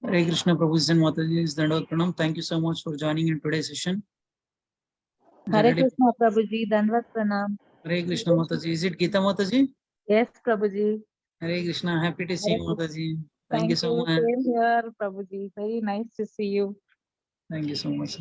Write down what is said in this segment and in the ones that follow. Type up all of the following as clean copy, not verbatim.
Hare Krishna, Prabhuji and Mataji is Dandavad Pranam. Thank you so much for joining in today's session. Hare Krishna, Prabhuji, Dandavad Pranam. Hare Krishna, Mataji. Is it Gita Mataji? Yes, Prabhuji. Hare Krishna, happy to see you, Mataji. Thank you so much. Same here, Prabhuji. Very nice to see you. Thank you so much.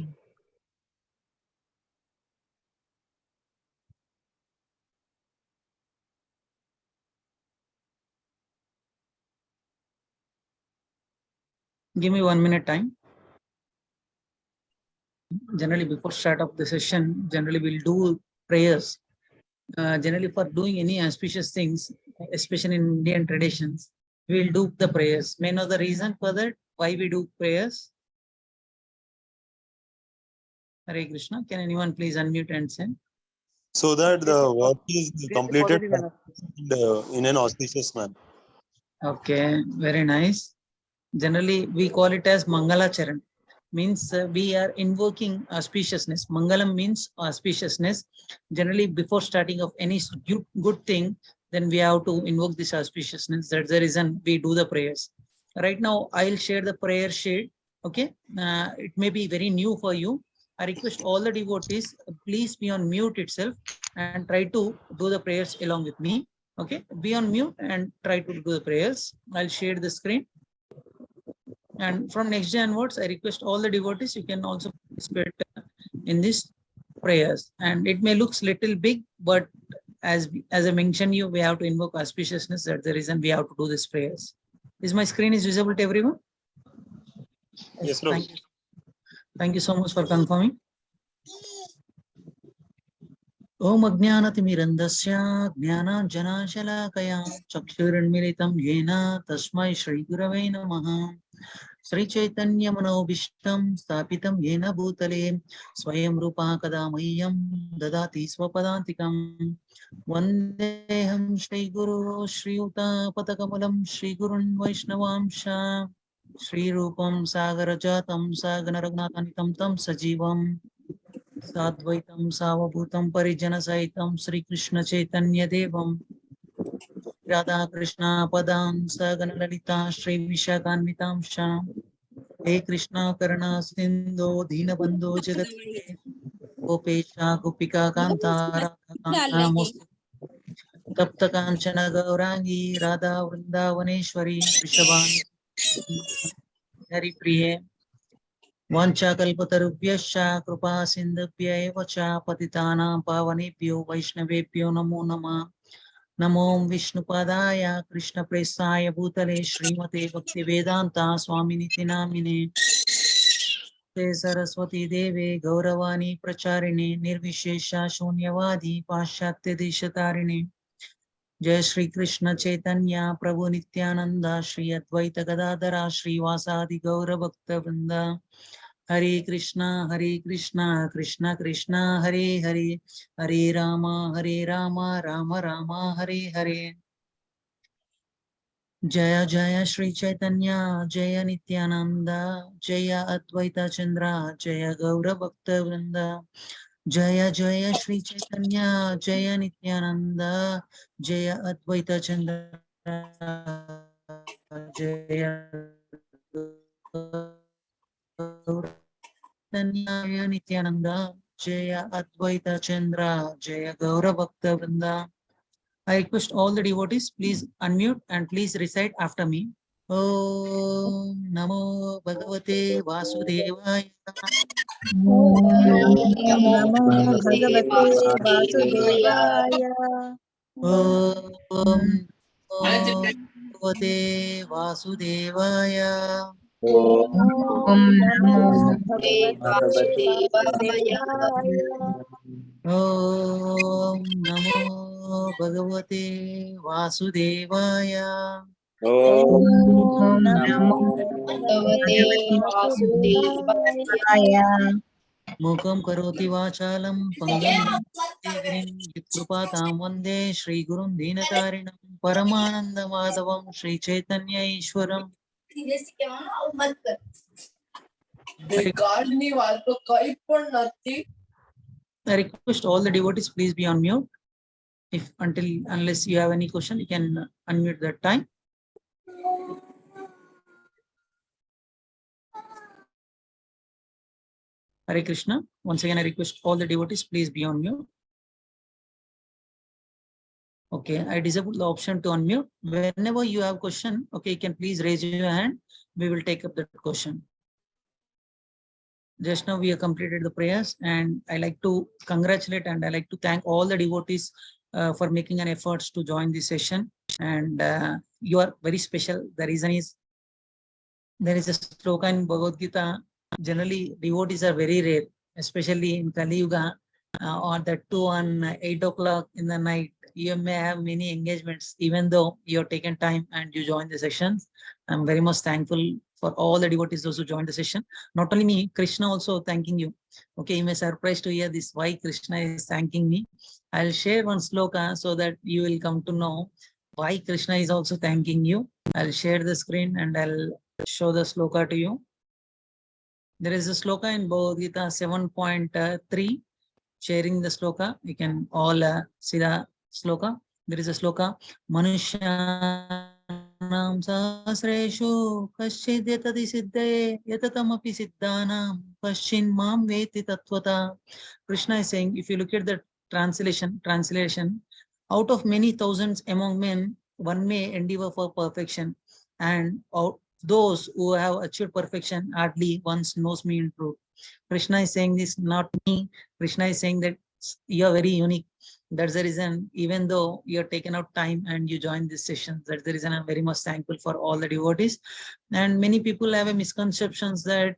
Give me 1 minute time. Generally, before start of the session, generally we'll do prayers. Generally, for doing any auspicious things, especially in Indian traditions, we'll do the prayers. May know the reason for that? Why we do prayers? Hare Krishna. Can anyone please unmute and say? So that the work is completed in an auspicious manner. Okay, very nice. Generally, we call it as Mangala Charan. Means we are invoking auspiciousness. Mangalam means auspiciousness. Generally, before starting of any good thing, then we have to invoke this auspiciousness. That's the reason we do the prayers. Right now, I'll share the prayer sheet. Okay, it may be very new for you. I request all the devotees, please be on mute itself and try to do the prayers along with me. Okay, be on mute and try to do the prayers. I'll share the screen. And from next day onwards, I request all the devotees, you can also participate in these prayers. And it may look little big, but as I mentioned you, we have to invoke auspiciousness. That's the reason we have to do these prayers. Is my screen is visible to everyone? Yes, thank you so much for confirming. Om Ajnanatimirandasya Jnananjanashalakaya Chakshuranmilitam Yena Tasmai Shri Gurave Namaha Sri Chaitanya Manobishtam Stapitam Yena Bhutale Swayam Rupa Kadamayyam Dadati Swapadantikam Vandeham Shri Guru Shri Uta Patakamalam Shri Gurun Vaishnavamsha Shri Rupam Sagarajatam Saganaragnathanitam Tam Sajivam Sadvaitam Savabhutam Parijana Saitam Sri Krishna Chaitanya Devam Radha Krishna Padam Saganalalita Sri Vishakanvitam Sham He Krishna Karana Sindho Deenabandho Jagat Gopesha Gopika Kanta Radha Kanta Mosti Tapta Kanchana Gaurangi Radha Vrindavaneshwari Vrishabhani Hari Priye Vanchakalpatarubhyascha Krupa Sindhubhya eva cha Patitanam Pavanebhyo Vaishnavebhyo Namo Namah Namo Vishnupadaya Krishna Presaya Bhutale Srimate Bhaktivedanta Swaminiti Namine Saraswati Deve Gauravani Pracharine Nirvishesha Shunyavadi Paschatya Deshatarine Jai Shri Krishna Chaitanya Prabhu Nityananda Shri Advaita Gadadara Shri Vasadi Gaura Bhakta Vrinda Hare Krishna, Krishna Krishna, Hare Hare, Hare Rama, Rama Rama, Hare Hare. Jaya Jaya Shri Chaitanya, Jaya Nityananda, Jaya Advaita Chandra, Jaya Gaura Bhakta Vrinda. Jaya Jaya Shri Chaitanya, Jaya Nityananda, Jaya Advaita Chandra, Jaya Jaya Nityananda, Jaya Advaita Chandra, Jaya Gaura Bhakta Vrinda. I request all the devotees, please unmute and please recite after me. Om Namo Bhagavate Vasudevaya. Namo Bhagavate Vasudevaya. Om Bhagavate Vasudevaya. Om Namo Bhagavate Vasudevaya. Om Namo Bhagavate Vasudevaya. Om Namo Bhagavate Vasudevaya. Mukam karoti vachalam pangam Yitrupatam Vande Shri Gurun Dinatarinam Paramananda Madhavam Shri Chaitanya Ishwaram. I request all the devotees, please be on mute. Unless you have any question, you can unmute that time. Hare Krishna. Once again, I request all the devotees, please be on mute. Okay, I disabled the option to unmute. Whenever you have question, okay, you can please raise your hand. We will take up that question. Just now we have completed the prayers, and I like to congratulate and I like to thank all the devotees for making an effort to join this session. And you are very special. The reason is there is a sloka in Bhagavad Gita. Generally, devotees are very rare, especially in Kali Yuga, or that too on 8 o'clock in the night. You may have many engagements, even though you have taken time and you join the sessions. I'm very much thankful for all the devotees those who joined the session. Not only me, Krishna also thanking you. Okay, you may surprised to hear this why Krishna is thanking me. I'll share one sloka so that you will come to know why Krishna is also thanking you. I'll share the screen and I'll show the sloka to you. There is a sloka in Bhagavad Gita 7.3. Sharing the sloka, you can all see the sloka. There is a sloka. Manushanam sahasreshu kaschid yatati siddhe yatatamapi siddhanam kaschin mam veti tattvata. Krishna is saying, if you look at the translation, out of many thousands among men, one may endeavor for perfection, and out those who have achieved perfection hardly once knows me in truth. Krishna is saying this, not me. Krishna is saying that you are very unique. That's the reason, even though you have taken out time and you joined this session, that's the reason I'm very much thankful for all the devotees. And many people have a misconceptions that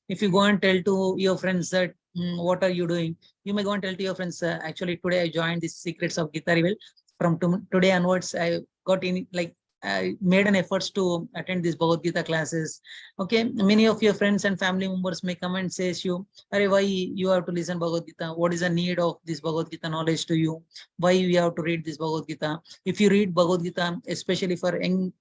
if you go and tell to your friends that, what are you doing? You may go and tell to your friends, actually today I joined the Secrets of Gita Revealed. From today onwards, I got in, like, I made an effort to attend these Bhagavad Gita classes. Okay, many of your friends and family members may come and say to you, Arey, why you have to listen Bhagavad Gita? What is the need of this Bhagavad Gita knowledge to you? Why you have to read this Bhagavad Gita? If you read Bhagavad Gita, especially for young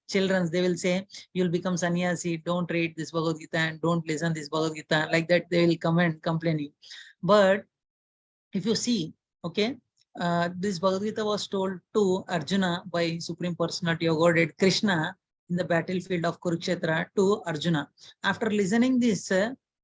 children, they will say, you'll become sannyasi, don't read this Bhagavad Gita and don't listen this Bhagavad Gita. Like that, they will come and complain you. But if you see, okay, this Bhagavad Gita was told to Arjuna by Supreme Personality of Godhead, Krishna, in the battlefield of Kurukshetra to Arjuna. After listening this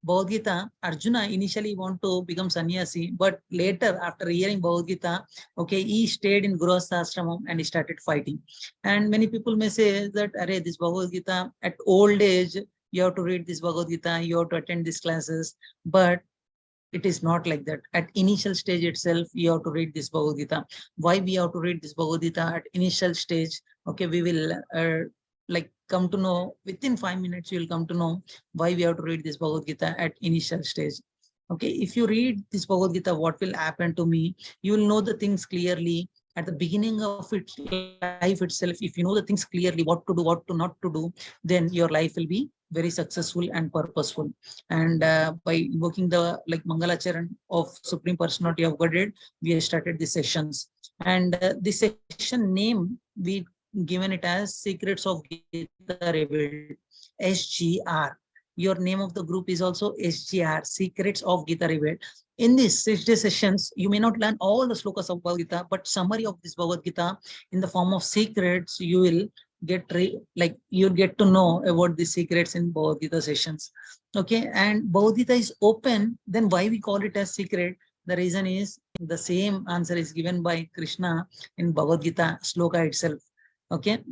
Bhagavad Gita, Arjuna initially want to become sannyasi, but later after hearing Bhagavad Gita, okay, he stayed in Grihastha ashramam and he started fighting. And many people may say that, Arey, this Bhagavad Gita at old age, you have to read this Bhagavad Gita, you have to attend these classes, but it is not like that. At initial stage itself, you have to read this Bhagavad Gita. Why we have to read this Bhagavad Gita at initial stage? Okay, we will like come to know within 5 minutes. You will come to know why we have to read this Bhagavad Gita at initial stage. Okay, if you read this Bhagavad Gita, what will happen to me? You will know the things clearly at the beginning of its life itself. If you know the things clearly, what to do, what to not to do, then your life will be very successful and purposeful. And by invoking the like Mangala Charan of Supreme Personality of Godhead, we have started the sessions. And this session name, we given it as Secrets of Gita Revealed, SGR. Your name of the group is also SGR, Secrets of Gita Revealed. In these 6-day sessions, you may not learn all the slokas of Bhagavad Gita, but summary of this Bhagavad Gita in the form of secrets, you will get you'll get to know about the secrets in Bhagavad Gita sessions. Okay, and Bhagavad Gita is open, then why we call it as secret? The reason is the same answer is given by Krishna in Bhagavad Gita sloka itself. Okay,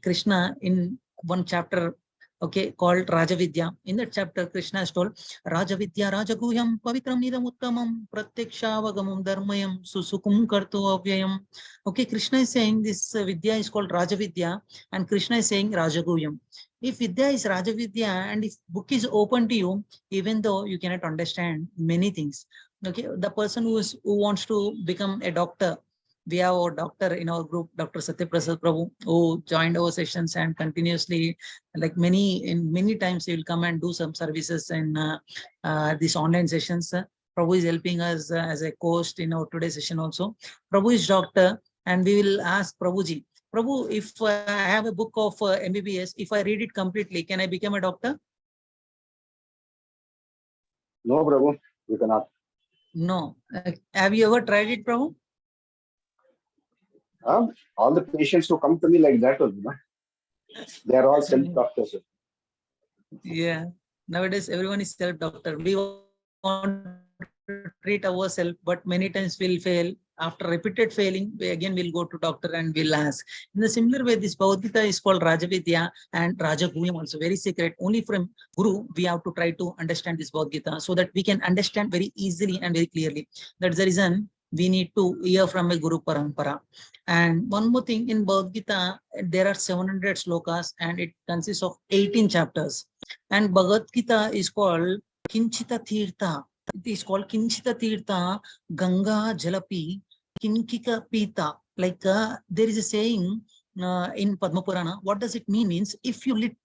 Krishna in one chapter, okay, called Rajavidya. In that chapter, Krishna is told, Rajavidya Rajaguhyam Pavitram Nidam Uttamam Pratyakshaavagamam Dharmayam Susukum Kartu Avyayam. Okay, Krishna is saying this Vidya is called Rajavidya, and Krishna is saying Rajaguhyam. If Vidya is Rajavidya and if book is open to you, even though you cannot understand many things, okay, the person who wants to become a doctor, we have a doctor in our group, Dr. Satyaprasad Prabhu, who joined our sessions and continuously, like many times, he will come and do some services in these online sessions. Prabhu is helping us as a host in our today's session also. Prabhu is doctor, and we will ask Prabhuji, Prabhu, if I have a book of MBBS, if I read it completely, can I become a doctor? No, Prabhu, you cannot. No. Have you ever tried it, Prabhu? All the patients who come to me like that, they are all self-doctors. Yeah. Nowadays, everyone is self-doctor. We want to treat ourselves, but many times we'll fail. After repeated failing, we again will go to doctor and we'll ask. In the similar way, this Bhagavad Gita is called Rajavidya and Rajaguhyam, also very secret. Only from Guru we have to try to understand this Bhagavad Gita so that we can understand very easily and very clearly. That's the reason we need to hear from a Guru Parampara. And one more thing, in Bhagavad Gita, there are 700 slokas and it consists of 18 chapters. And Bhagavad Gita is called Kinchita Tirtha. It is called Kinchita Tirtha, Ganga Jalapi, Kinkika Pita. Like there is a saying in Padma Purana. What does it mean? Means if you little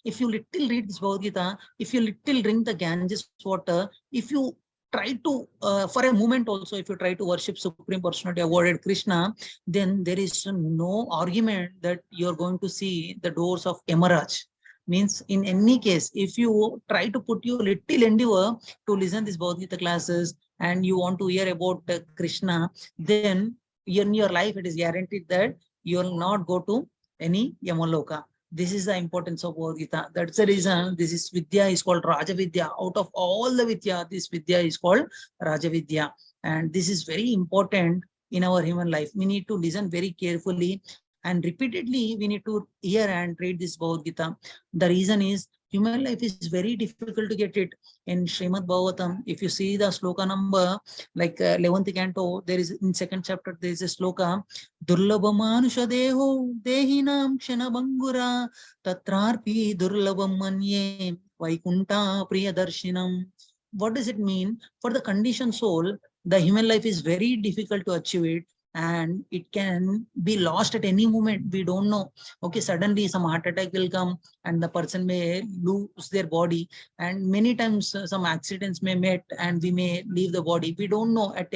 read this Bhagavad Gita, if you little drink the Ganges water, if you try to, for a moment also, if you try to worship Supreme Personality awarded Krishna, then there is no argument that you're going to see the doors of Emeraj. Means in any case, if you try to put your little endeavor to listen these Bhagavad Gita classes and you want to hear about Krishna, then in your life it is guaranteed that you will not go to any Yamaloka. This is the importance of Bhagavad Gita. That's the reason this is Vidya is called Raja Vidya. Out of all the Vidya, this Vidya is called Raja Vidya. And this is very important in our human life. We need to listen very carefully and repeatedly we need to hear and read this Bhagavad Gita. The reason is human life is very difficult to get it. In Srimad Bhagavatam, if you see the sloka number, like 11th canto, there is in second chapter, there is a sloka, Durlabha Manusha Deho Dehinam Kshana Bangura Tatrarpi Durlabham Manye Vaikunta Priyadarshinam. What does it mean? For the conditioned soul, the human life is very difficult to achieve it. And it can be lost at any moment. We don't know. Okay, suddenly some heart attack will come and the person may lose their body. And many times some accidents may meet and we may leave the body. We don't know at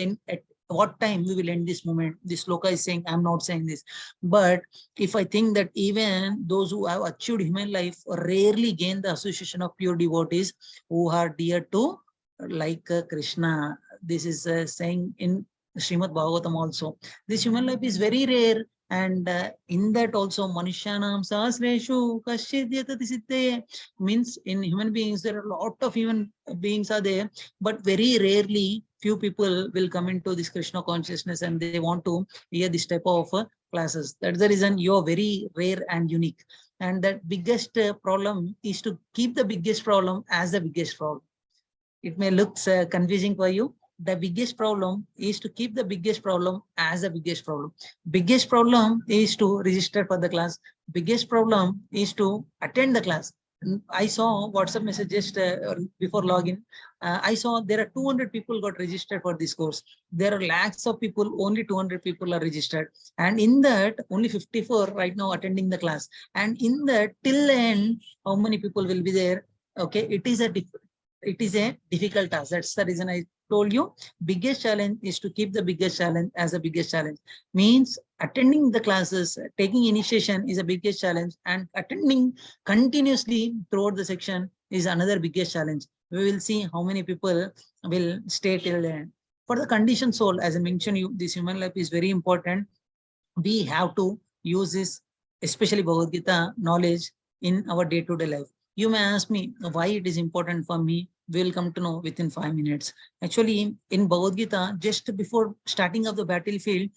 what time we will end this moment. This sloka is saying, I'm not saying this. But if I think that even those who have achieved human life rarely gain the association of pure devotees who are dear to like Krishna. This is saying in Srimad Bhagavatam also. This human life is very rare, and in that also Manushanam Sahasreshu Kashidyatati Siddhe means in human beings there are a lot of human beings are there, but very rarely few people will come into this Krishna consciousness and they want to hear this type of classes. That's the reason you are very rare and unique. And that biggest problem is to keep the biggest problem as the biggest problem. It may look confusing for you. The biggest problem is to keep the biggest problem as the biggest problem. Biggest problem is to register for the class. Biggest problem is to attend the class. I saw WhatsApp message just before login. I saw there are 200 people got registered for this course. There are lakhs of people, only 200 people are registered. And in that, only 54 right now attending the class. And in that, till the end, how many people will be there? Okay, it is a difficult task. That's the reason I told you biggest challenge is to keep the biggest challenge as the biggest challenge. Means attending the classes, taking initiation is a biggest challenge, and attending continuously throughout the section is another biggest challenge. We will see how many people will stay till the end. For the conditioned soul, as I mentioned you, this human life is very important. We have to use this, especially Bhagavad Gita knowledge in our day-to-day life. You may ask me why it is important for me. We'll come to know within 5 minutes. Actually, in Bhagavad Gita, just before starting of the battlefield,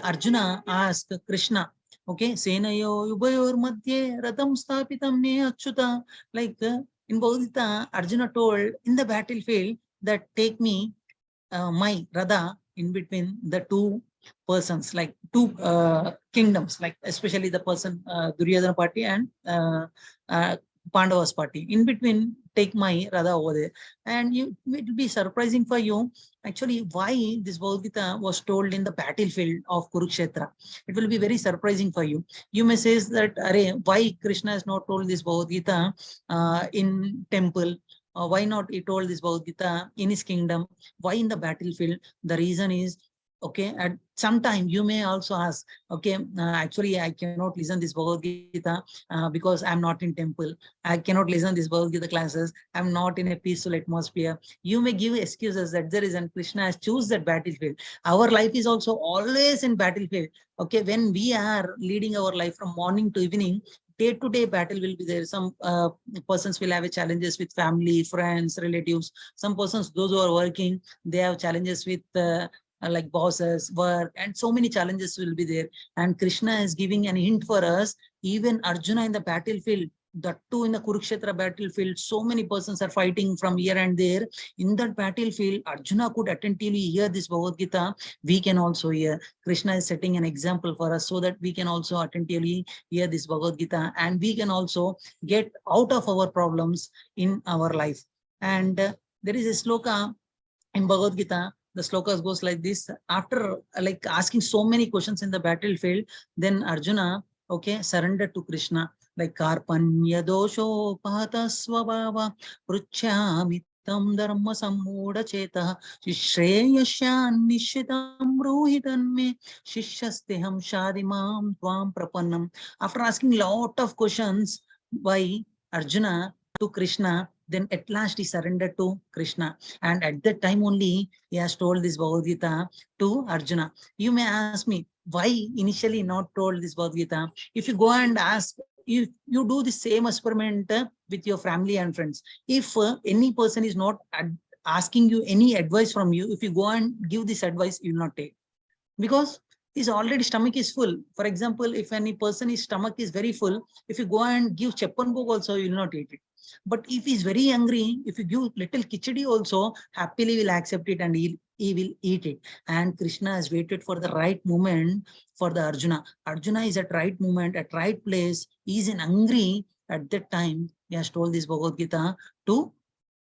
Arjuna asked Krishna, okay, Senayo Yubayor Madhye Ratam Stapitam Ne Achyuta. Like in Bhagavad Gita, Arjuna told in the battlefield that take me my Radha in between the two persons, like two kingdoms, like especially the person Duryodhana party and Pandavas party. In between, take my Radha over there. And it will be surprising for you, actually, why this Bhagavad Gita was told in the battlefield of Kurukshetra. It will be very surprising for you. You may say that, why Krishna has not told this Bhagavad Gita in temple? Why not he told this Bhagavad Gita in his kingdom? Why in the battlefield? The reason is, okay, at some time you may also ask, okay, actually I cannot listen this Bhagavad Gita because I'm not in temple. I cannot listen this Bhagavad Gita classes. I'm not in a peaceful atmosphere. You may give excuses that there is, and Krishna has choose that battlefield. Our life is also always in battlefield. Okay, when we are leading our life from morning to evening, day-to-day battle will be there. Some persons will have challenges with family, friends, relatives. Some persons, those who are working, they have challenges with like bosses, work, and so many challenges will be there. And Krishna is giving an hint for us. Even Arjuna in the battlefield, that too in the Kurukshetra battlefield, so many persons are fighting from here and there. In that battlefield, Arjuna could attentively hear this Bhagavad Gita. We can also hear. Krishna is setting an example for us so that we can also attentively hear this Bhagavad Gita, and we can also get out of our problems in our life. And there is a sloka in Bhagavad Gita. The slokas goes like this. After like asking so many questions in the battlefield, then Arjuna, okay, surrendered to Krishna. Like Karpanya dosho pahata swabhava pruchyami tam dharma sammuda cheta shreyasyan nishitam ruhitanme shishyasteham shadimam tvam prapannam. After asking lot of questions by Arjuna to Krishna, then at last he surrendered to Krishna. And at that time only, he has told this Bhagavad Gita to Arjuna. You may ask me, why initially not told this Bhagavad Gita? If you go and ask, if you do the same experiment with your family and friends, if any person is not asking you any advice from you, if you go and give this advice, you will not take. Because his already stomach is full. For example, if any person his stomach is very full, if you go and give chappan bhog also, you will not eat it. But if he's very hungry, if you give little khichdi also, happily will accept it and he will eat it. And Krishna has waited for the right moment for the Arjuna. Arjuna is at right moment, at right place. He is in hungry. At that time, he has told this Bhagavad Gita to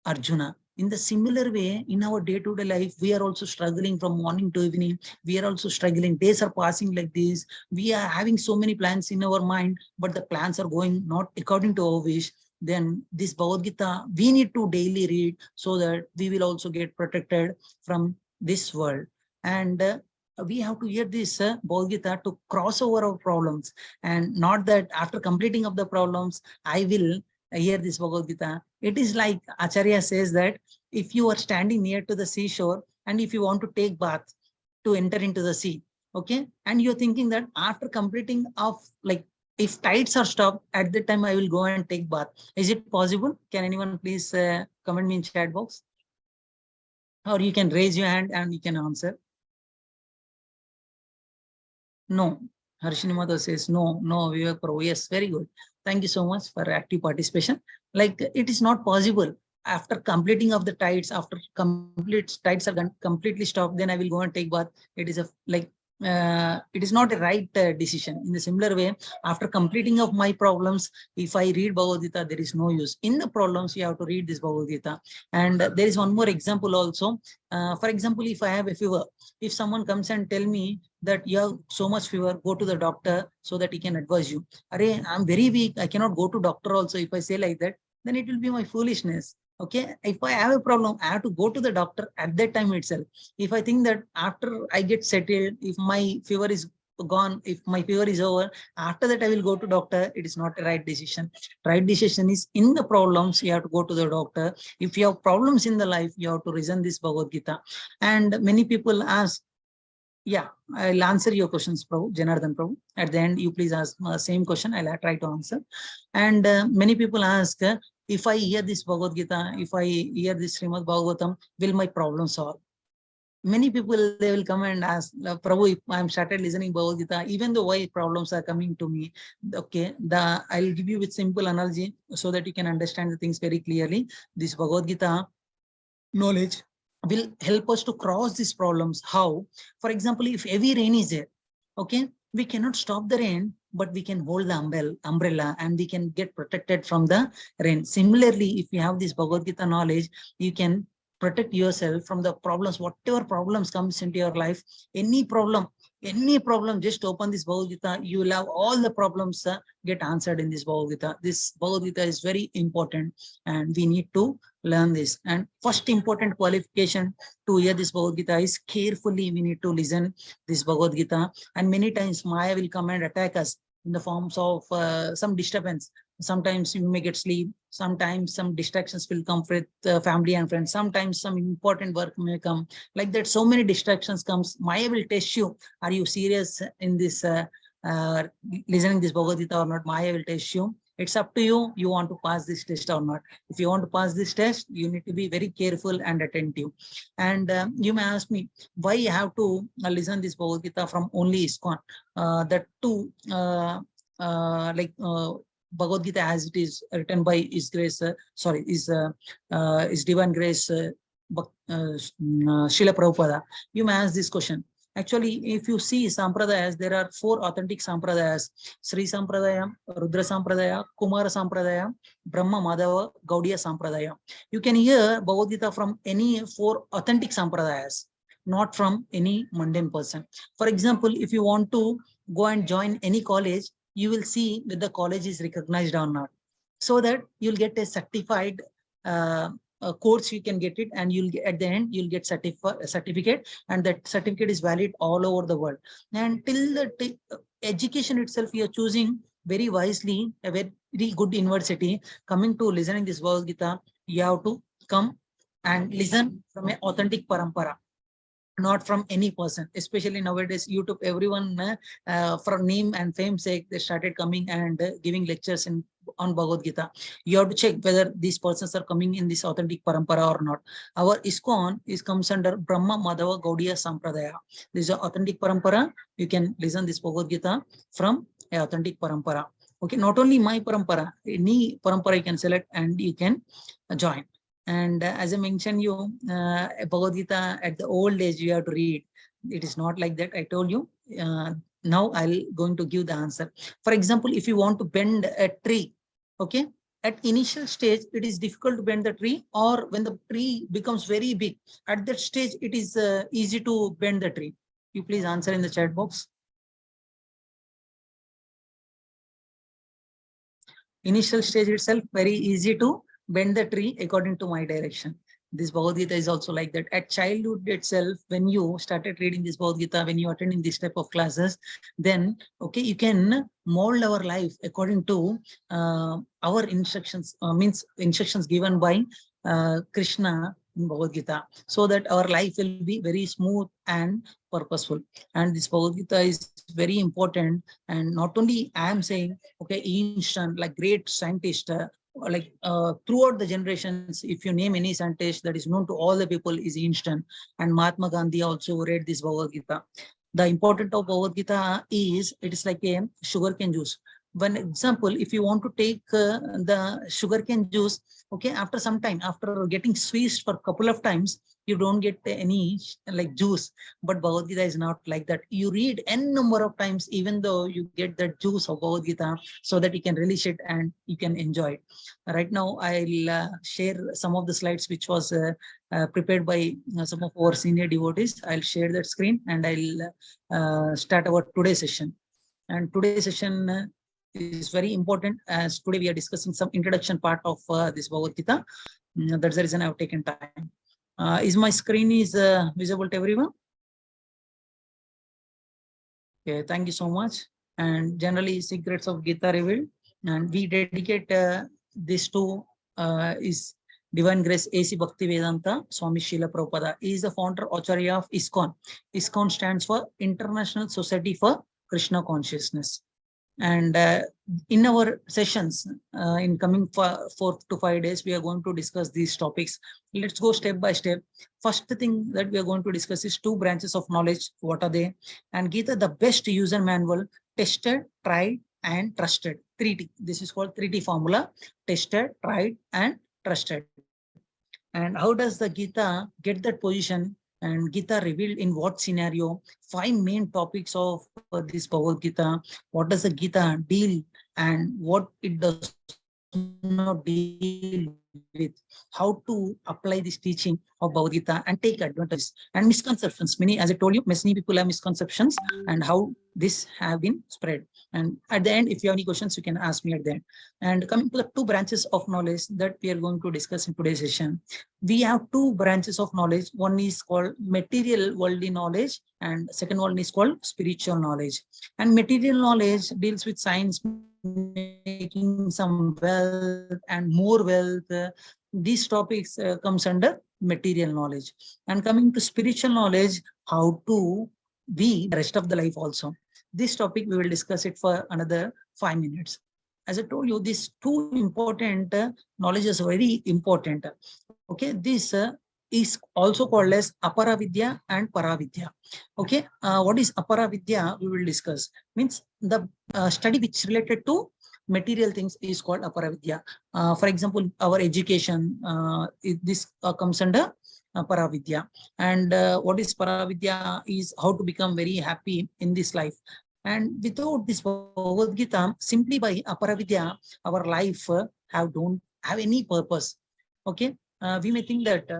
Arjuna. In the similar way, in our day-to-day life, we are also struggling from morning to evening. We are also struggling. Days are passing like this. We are having so many plans in our mind, but the plans are going not according to our wish. Then this Bhagavad Gita, we need to daily read so that we will also get protected from this world. And we have to hear this Bhagavad Gita to cross over our problems, and not that after completing of the problems, I will hear this Bhagavad Gita. It is like Acharya says that if you are standing near to the seashore and if you want to take bath to enter into the sea, okay, and you're thinking that after completing of like if tides are stopped at the time I will go and take bath. Is it possible? Can anyone please comment me in chat box? Or you can raise your hand and you can answer. No. Harshini Mata says no, no, Vivek Prabhu. Yes, very good. Thank you so much for active participation. Like it is not possible after completing of the tides, after complete tides are completely stopped, then I will go and take bath. It is a like it is not a right decision. In the similar way, after completing of my problems, if I read Bhagavad Gita, there is no use. In the problems, you have to read this Bhagavad Gita. And there is one more example also. For example, if I have a fever, if someone comes and tell me that you have so much fever, go to the doctor so that he can advise you. Arey, I'm very weak, I cannot go to doctor also. If I say like that, then it will be my foolishness. Okay, if I have a problem, I have to go to the doctor at that time itself. If I think that after I get settled, if my fever is gone, if my fever is over, after that I will go to doctor, it is not a right decision. Right decision is in the problems, you have to go to the doctor. If you have problems in the life, you have to reason this Bhagavad Gita. And many people ask, yeah, I'll answer your questions, Prabhu, Janardhan Prabhu. At the end, you please ask same question. I'll try to answer. And many people ask, if I hear this Bhagavad Gita, if I hear this Srimad Bhagavatam, will my problem solve? Many people, they will come and ask, Prabhu, if I'm started listening Bhagavad Gita, even though why problems are coming to me, okay, I'll give you with simple analogy so that you can understand the things very clearly. This Bhagavad Gita knowledge will help us to cross these problems. How? For example, if heavy rain is there, okay, we cannot stop the rain, but we can hold the umbrella and we can get protected from the rain. Similarly, if you have this Bhagavad Gita knowledge, you can protect yourself from the problems, whatever problems comes into your life, any problem, just open this Bhagavad Gita, you will have all the problems get answered in this Bhagavad Gita. This Bhagavad Gita is very important and we need to learn this. And first important qualification to hear this Bhagavad Gita is carefully we need to listen this Bhagavad Gita. And many times Maya will come and attack us in the forms of some disturbance. Sometimes you may get sleep, sometimes some distractions will come with family and friends, sometimes some important work may come. Like that, so many distractions comes. Maya will test you. Are you serious in this listening this Bhagavad Gita or not. Maya will test you. It's up to you. You want to pass this test or not. If you want to pass this test, you need to be very careful and attentive. And you may ask me why you have to listen this Bhagavad Gita from only ISKCON. That too, Bhagavad Gita as it is written by His Grace, His Divine Grace, Srila Prabhupada. You may ask this question. Actually, if you see Sampradayas, there are 4 authentic Sampradayas: Sri Sampradaya, Rudra Sampradaya, Kumara Sampradaya, Brahma Madhava, Gaudiya Sampradaya. You can hear Bhagavad Gita from any 4 authentic Sampradayas, not from any mundane person. For example, if you want to go and join any college, you will see that the college is recognized or not, so that you'll get a certified course. You can get it, and you'll get, at the end you'll get certificate, and that certificate is valid all over the world. And till the education itself, you are choosing very wisely a very good university. Coming to listening this Bhagavad Gita, you have to come and listen from an authentic parampara, not from any person. Especially nowadays, YouTube, everyone for name and fame sake, they started coming and giving lectures on Bhagavad Gita. You have to check whether these persons are coming in this authentic parampara or not. Our ISKCON comes under Brahma Madhava Gaudiya Sampradaya. This is an authentic parampara. You can listen this Bhagavad Gita from an authentic parampara. Okay, not only my parampara, any parampara you can select and you can join. And as I mentioned you, Bhagavad Gita at the old age you have to read. It is not like that. I told you. Now I'll going to give the answer. For example, if you want to bend a tree, okay, at initial stage it is difficult to bend the tree, or when the tree becomes very big, at that stage it is easy to bend the tree. You please answer in the chat box. Initial stage itself very easy to bend the tree according to my direction. This Bhagavad Gita is also like that. At childhood itself, when you started reading this Bhagavad Gita, when you attending this type of classes, then okay, you can mold our life according to our instructions, means instructions given by Krishna in Bhagavad Gita, so that our life will be very smooth and purposeful. And this Bhagavad Gita is very important. And not only I am saying, okay, Einstein, like great scientist, throughout the generations, if you name any scientist that is known to all the people, is Einstein. And Mahatma Gandhi also read this Bhagavad Gita. The important of Bhagavad Gita is it is like a sugarcane juice. One example, if you want to take the sugarcane juice, okay, after some time, after getting squeezed for a couple of times, you don't get any like juice. But Bhagavad Gita is not like that. You read n number of times, even though you get the juice of Bhagavad Gita, so that you can relish it and you can enjoy it. Right now, I'll share some of the slides which was prepared by some of our senior devotees. I'll share that screen and I'll start our today's session. And today's session is very important, as today we are discussing some introduction part of this Bhagavad Gita. That's the reason I've taken time. Is my screen is visible to everyone? Okay, thank you so much. And generally, secrets of Gita revealed, and we dedicate this to is Divine Grace A.C. Bhaktivedanta Swami Srila Prabhupada. He is the founder Acharya of ISKCON. ISKCON stands for International Society for Krishna Consciousness. And in our sessions, in coming 4 to 5 days, we are going to discuss these topics. Let's go step by step. First thing that we are going to discuss is 2 branches of knowledge. What are they? And Gita, the best user manual: tested, tried, and trusted. 3T. This is called 3T formula: tested, tried, and trusted. And how does the Gita get that position? And Gita revealed in what scenario? 5 main topics of this Bhagavad Gita. What does the Gita deal and what it does not deal with? How to apply this teaching of Bhagavad Gita and take advantage. And misconceptions. Many, as I told you, many people have misconceptions, and how this have been spread. And at the end, if you have any questions, you can ask me at the end. And coming to the 2 branches of knowledge that we are going to discuss in today's session. We have 2 branches of knowledge. One is called material worldly knowledge, and second one is called spiritual knowledge. And material knowledge deals with science, making some wealth and more wealth. These topics comes under material knowledge. And coming to spiritual knowledge, how to be the rest of the life also. This topic we will discuss it for another 5 minutes. As I told you, these two important knowledge is very important. Okay, this is also called as apara vidya and paravidya. Okay, what is apara vidya? We will discuss. Means the study which related to material things is called apara vidya. For example, our education, this comes under paravidya. And what is paravidya is how to become very happy in this life. And without this Bhagavad Gita, simply by aparavidya, our life don't have any purpose. Okay, we may think that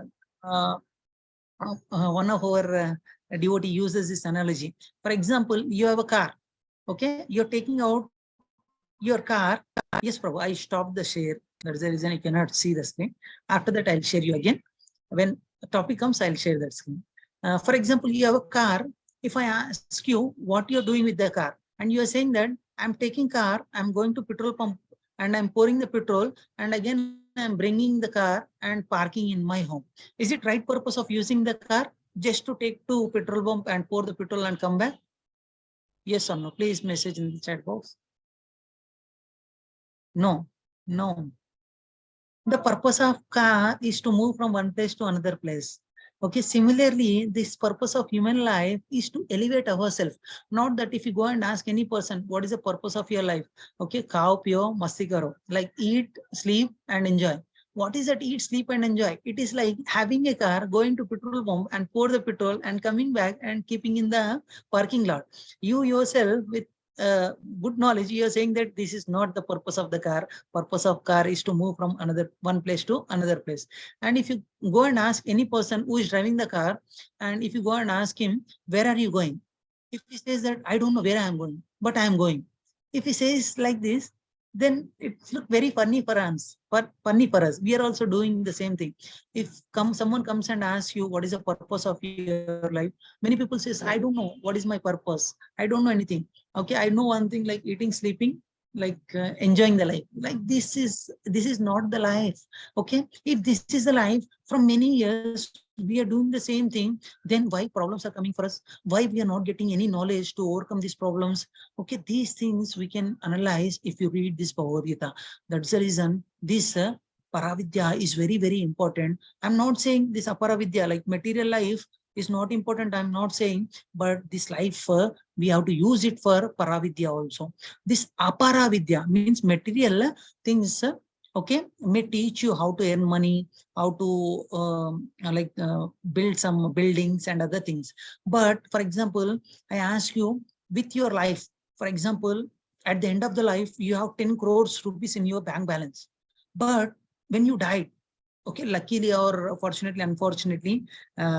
one of our devotee uses this analogy. For example, you have a car. Okay, you're taking out your car. Yes, Prabhu, I stopped the share. That's the reason I cannot see the screen. After that, I'll share you again. When a topic comes, I'll share that screen. For example, you have a car. If I ask you what you're doing with the car, and you are saying that I'm taking car, I'm going to petrol pump, and I'm pouring the petrol, and again I'm bringing the car and parking in my home. Is it right purpose of using the car just to take to petrol pump and pour the petrol and come back? Yes or no? Please message in the chat box. No, no. The purpose of car is to move from one place to another place. Okay, similarly, this purpose of human life is to elevate ourselves. Not that if you go and ask any person, what is the purpose of your life? Okay, khao, pio, masti karo. Like eat, sleep, and enjoy. What is that eat, sleep, and enjoy? It is like having a car, going to petrol pump and pour the petrol and coming back and keeping in the parking lot. You yourself, with good knowledge, you are saying that this is not the purpose of the car. Purpose of car is to move from another one place to another place. And if you go and ask any person who is driving the car, and if you go and ask him, where are you going? If he says that I don't know where I am going, but I am going. If he says like this, then it's look very funny for us. But funny for us, we are also doing the same thing. If someone comes and asks you what is the purpose of your life, many people says I don't know what is my purpose. I don't know anything. Okay, I know one thing, like eating, sleeping, like enjoying the life. Like this is not the life. Okay, if this is the life, from many years we are doing the same thing, then why problems are coming for us? Why we are not getting any knowledge to overcome these problems? Okay, these things we can analyze if you read this Bhagavad Gita. That's the reason this paravidya is very, very important. I'm not saying this aparavidya, like material life, is not important. I'm not saying, but this life we have to use it for paravidya also. This aparavidya means material things. Okay, may teach you how to earn money, how to build some buildings and other things. But for example, I ask you, with your life, for example, at the end of the life, you have 10 crores rupees in your bank balance. But when you died, okay, luckily or fortunately, unfortunately,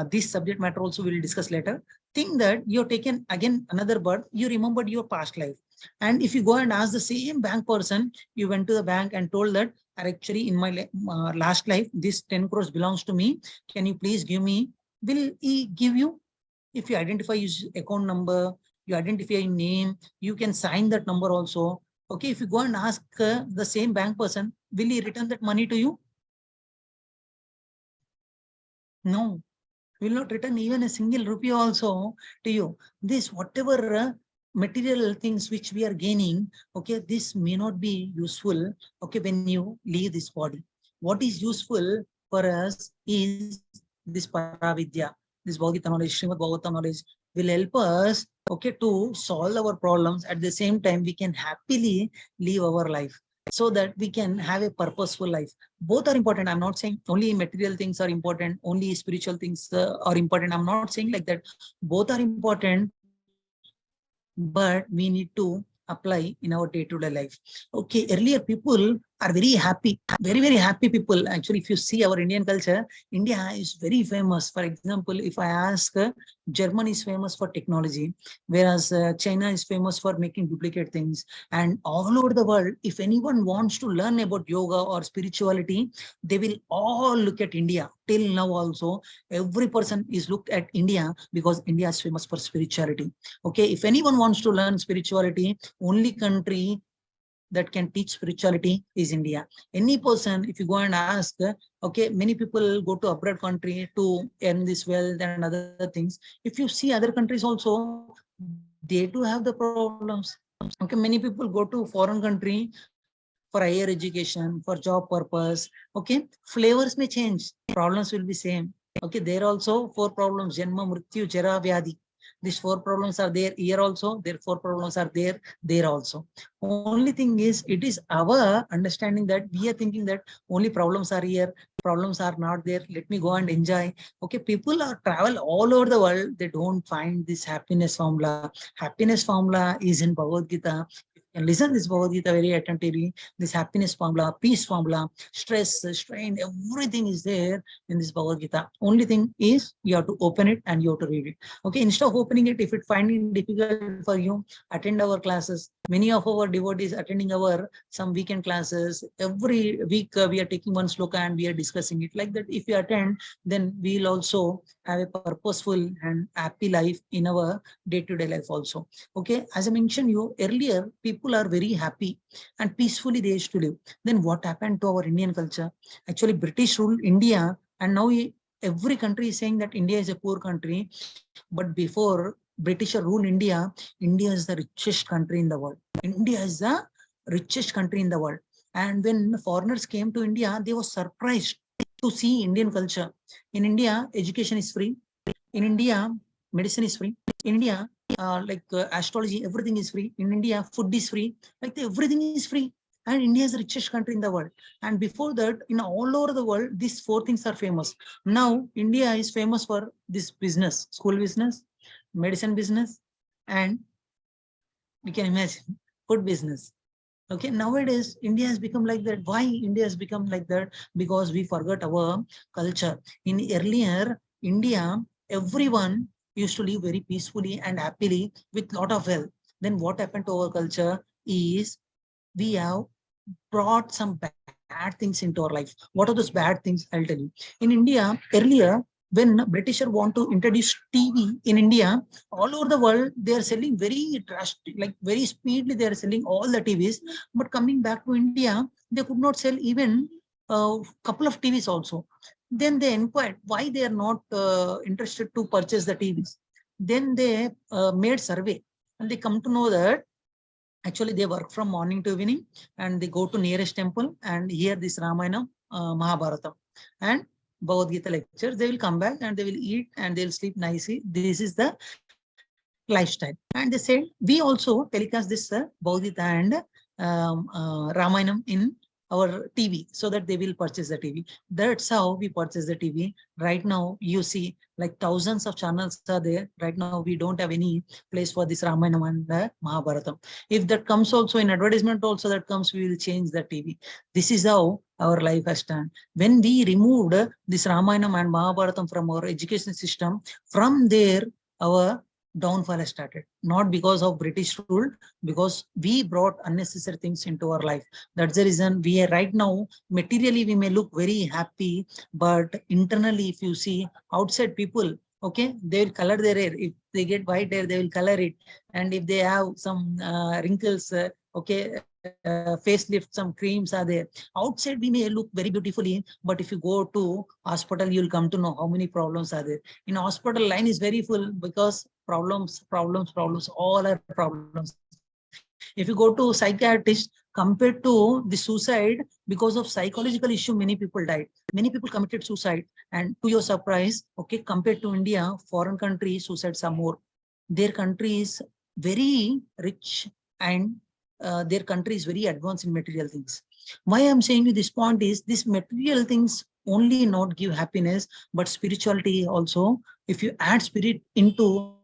this subject matter also we'll discuss later. Think that you're taken again another birth, you remembered your past life. And if you go and ask the same bank person, you went to the bank and told that actually in my last life, this 10 crores belongs to me. Can you please give me? Will he give you? If you identify his account number, you identify your name, you can sign that number also. Okay, if you go and ask the same bank person, will he return that money to you? No, will not return even a single rupee also to you. This whatever material things which we are gaining, okay, this may not be useful, okay, when you leave this body. What is useful for us is this paravidya, this Bhagavad Gita knowledge, Srimad Bhagavatam knowledge will help us, okay, to solve our problems. At the same time, we can happily live our life so that we can have a purposeful life. Both are important. I'm not saying only material things are important, only spiritual things are important. I'm not saying like that. Both are important, but we need to apply in our day-to-day life. Okay, earlier people are very happy, very happy people. Actually, if you see our Indian culture, India is very famous. For example, if I ask, Germany is famous for technology, whereas China is famous for making duplicate things. And all over the world, if anyone wants to learn about yoga or spirituality, they will all look at India. Till now also, every person is looked at India because India is famous for spirituality. Okay, if anyone wants to learn spirituality, only country that can teach spirituality is India. Any person, if you go and ask, okay, many people go to abroad country to earn this wealth and other things. If you see other countries also, they are they too have the problems. Okay, many people go to foreign country for higher education, for job purpose. Okay, flavors may change, problems will be same. Okay, there also four problems: Janma, Mrityu, Jara, Vyadhi. These four problems are there here also. Their four problems are there also. Only thing is, it is our understanding that we are thinking that only problems are here, problems are not there. Let me go and enjoy. Okay, people are travel all over the world. They don't find this happiness formula. Happiness formula is in Bhagavad Gita. And listen this Bhagavad Gita very attentively. This happiness formula, peace formula, stress, strain, everything is there in this Bhagavad Gita. Only thing is you have to open it and you have to read it. Okay, instead of opening it, if it finding difficult for you, attend our classes. Many of our devotees attending our some weekend classes. Every week we are taking one sloka and we are discussing it. Like that, if you attend, then we will also have a purposeful and happy life in our day-to-day life also. Okay, as I mentioned you earlier, people are very happy and peacefully they used to live. Then what happened to our Indian culture? Actually, British ruled India, and now every country is saying that India is a poor country. But before British ruled India, India is the richest country in the world. India is the richest country in the world. And when foreigners came to India, they were surprised to see Indian culture. In India, education is free. In India, medicine is free. In India, astrology, everything is free. In India, food is free. Everything is free. And India is the richest country in the world. And before that, in all over the world, these four things are famous. Now, India is famous for this business, school business, medicine business, and we can imagine food business. Okay, nowadays India has become like that. Why India has become like that? Because we forgot our culture. In earlier India, everyone used to live very peacefully and happily with lot of wealth. Then what happened to our culture is we have brought some bad things into our life. What are those bad things? I'll tell you. In India, earlier, when Britisher want to introduce TV in India, all over the world, they are selling very drastic, like very speedily, they are selling all the TVs. But coming back to India, they could not sell even a couple of TVs also. Then they inquired why they are not interested to purchase the TVs. Then they made survey and they come to know that actually they work from morning to evening and they go to nearest temple and hear this Ramayana, Mahabharata and Bhagavad Gita lectures. They will come back and they will eat and they'll sleep nicely. This is the lifestyle. And they said we also telecast this Bhagavad Gita and Ramayana in our TV so that they will purchase the TV. That's how we purchase the TV. Right now, you see like thousands of channels are there. Right now, we don't have any place for this Ramayana and Mahabharata. If that comes also in advertisement also that comes, we will change the TV. This is how our life has done. When we removed this Ramayana and Mahabharata from our education system, from there, our downfall has started. Not because of British rule, because we brought unnecessary things into our life. That's the reason we are right now, materially we may look very happy, but internally if you see outside people, okay, they will color their hair. If they get white hair, they will color it. And if they have some wrinkles, okay, facelift, some creams are there. Outside we may look very beautifully, but if you go to hospital, you'll come to know how many problems are there. In hospital, line is very full because problems, all are problems. If you go to psychiatrist, compared to the suicide, because of psychological issue, many people died. Many people committed suicide. And to your surprise, okay, compared to India, foreign countries, suicides are more. Their country is very rich and their country is very advanced in material things. Why I'm saying you this point is this material things only not give happiness, but spirituality also. If you add spirit into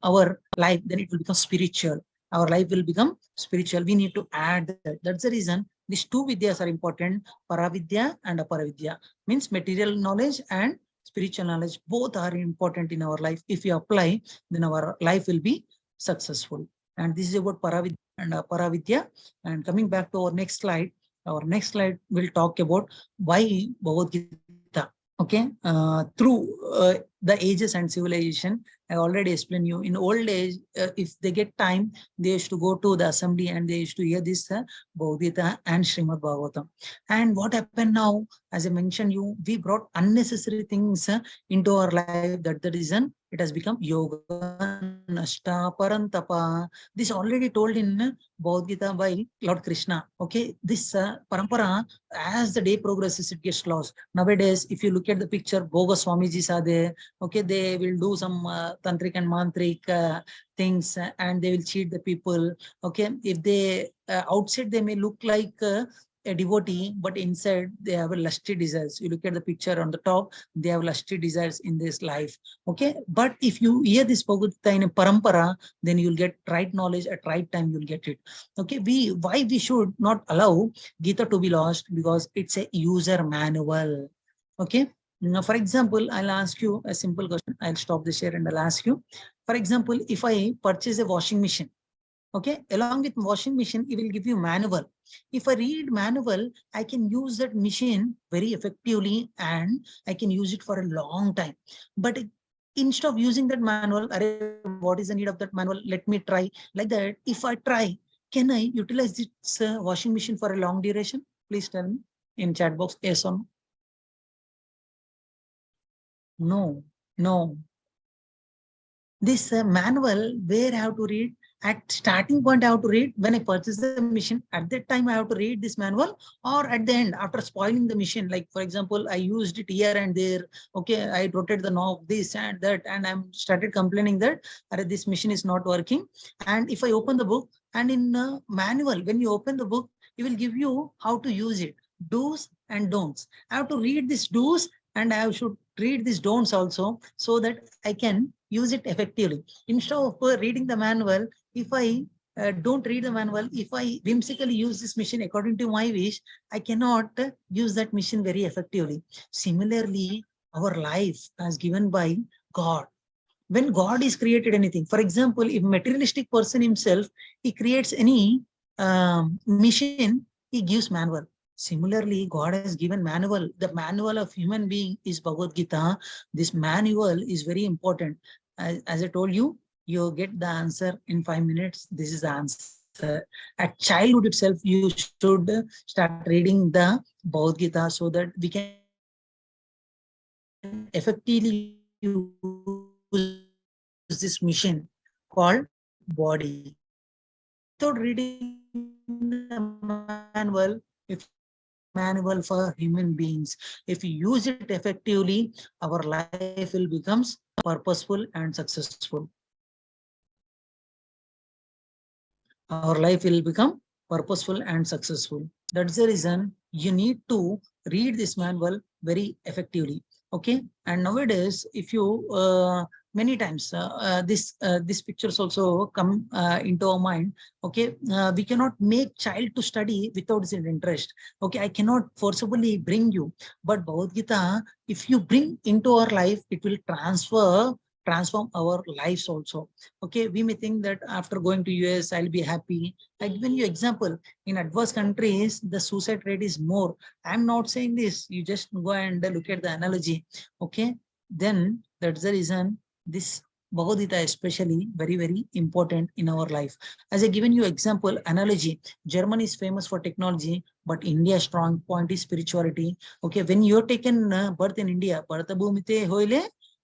our life, then it will become spiritual. Our life will become spiritual. We need to add that. That's the reason these two vidyas are important: Paravidya and Aparavidya. Means material knowledge and spiritual knowledge. Both are important in our life. If you apply, then our life will be successful. And this is about Paravidya and Aparavidya. And coming back to our next slide will talk about why Bhagavad Gita. Okay, through the ages and civilization. I already explained you. In old age, if they get time, they used to go to the assembly and they used to hear this Bhagavad Gita and Srimad Bhagavatam. And what happened now, as I mentioned you, we brought unnecessary things into our life. That's the reason it has become yoga nashta parantapa. This already told in Bhagavad Gita by Lord Krishna. Okay, this parampara, as the day progresses, it gets lost. Nowadays, if you look at the picture, Boga Swamijis are there. Okay, they will do some tantric and mantric things, and they will cheat the people. Okay, if they outside they may look like a devotee, but inside they have a lusty desires. You look at the picture on the top, they have lusty desires in this life. Okay, but if you hear this Bhagavad Gita in a parampara, then you'll get right knowledge at right time. You'll get it. Okay, why we should not allow Gita to be lost? Because it's a user manual. Okay. Now, for example, I'll ask you a simple question. I'll stop the share and I'll ask you. For example, if I purchase a washing machine, okay, along with washing machine, it will give you manual. If I read manual, I can use that machine very effectively and I can use it for a long time. But instead of using that manual, what is the need of that manual? Let me try. Like that, if I try, can I utilize this washing machine for a long duration? Please tell me in chat box, yes or no? No, no. This manual, where I have to read, at starting point I have to read when I purchase the machine. At that time I have to read this manual, or at the end after spoiling the machine, like for example I used it here and there. Okay, I rotated the knob, this and that, and I'm started complaining that this machine is not working. And if I open the book, and in manual, when you open the book, it will give you how to use it, do's and don'ts. I have to read these do's and I should read these don'ts also, so that I can use it effectively. Instead of reading the manual, if I don't read the manual, if I whimsically use this machine according to my wish, I cannot use that machine very effectively. Similarly, our life as given by God. When God is created anything, for example, if materialistic person himself, he creates any machine, he gives manual. Similarly, God has given manual. The manual of human being is Bhagavad Gita. This manual is very important. As I told you, you get the answer in 5 minutes. This is the answer. At childhood itself, you should start reading the Bhagavad Gita so that we can effectively use this machine called body. Without reading the manual, if manual for human beings, if you use it effectively, our life will become purposeful and successful. Our life will become purposeful and successful. That's the reason you need to read this manual very effectively. Okay, and nowadays, if you many times this pictures also come into our mind. Okay, we cannot make child to study without his interest. Okay, I cannot forcibly bring you, but Bhagavad Gita, if you bring into our life, it will transform our lives also. Okay, we may think that after going to US, I'll be happy. I given you example. In advanced countries, the suicide rate is more. I'm not saying this. You just go and look at the analogy. Okay, then that's the reason this Bhagavad Gita especially very, very important in our life. As I given you example, analogy, Germany is famous for technology, but India's strong point is spirituality. Okay, when you're taken birth in India, Bharata Bhumite hoile,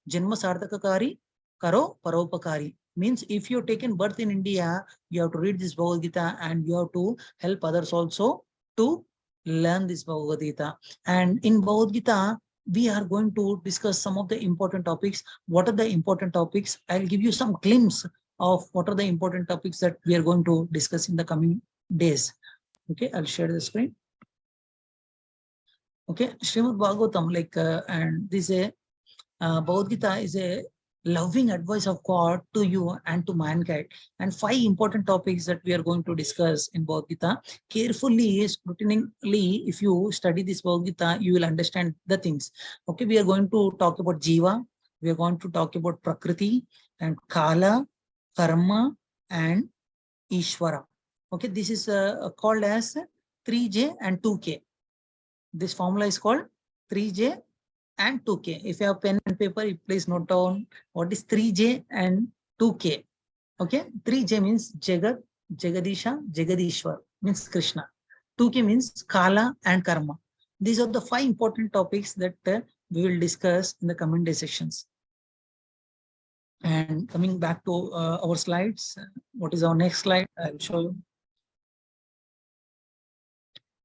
Janma Sarthakakari, Karo Paropakari. Means if you're taken birth in India, you have to read this Bhagavad Gita and you have to help others also to learn this Bhagavad Gita. And in Bhagavad Gita, we are going to discuss some of the important topics. What are the important topics? I'll give you some glimpse of what are the important topics that we are going to discuss in the coming days. Okay, I'll share the screen. Okay, Srimad Bhagavatam, and this is Bhagavad Gita is a loving advice of God to you and to mankind. And 5 important topics that we are going to discuss in Bhagavad Gita. Carefully, scrutinizingly, if you study this Bhagavad Gita, you will understand the things. Okay, we are going to talk about Jiva. We are going to talk about Prakriti and Kala, Karma and Ishvara. Okay, this is called as 3J and 2K. This formula is called 3J and 2K. If you have pen and paper, you please note down what is 3J and 2K. Okay, 3J means Jagat, Jagadisha, Jagadishwar means Krishna. 2K means Kala and Karma. These are the 5 important topics that we will discuss in the coming day sessions. And coming back to our slides, what is our next slide? I will show you.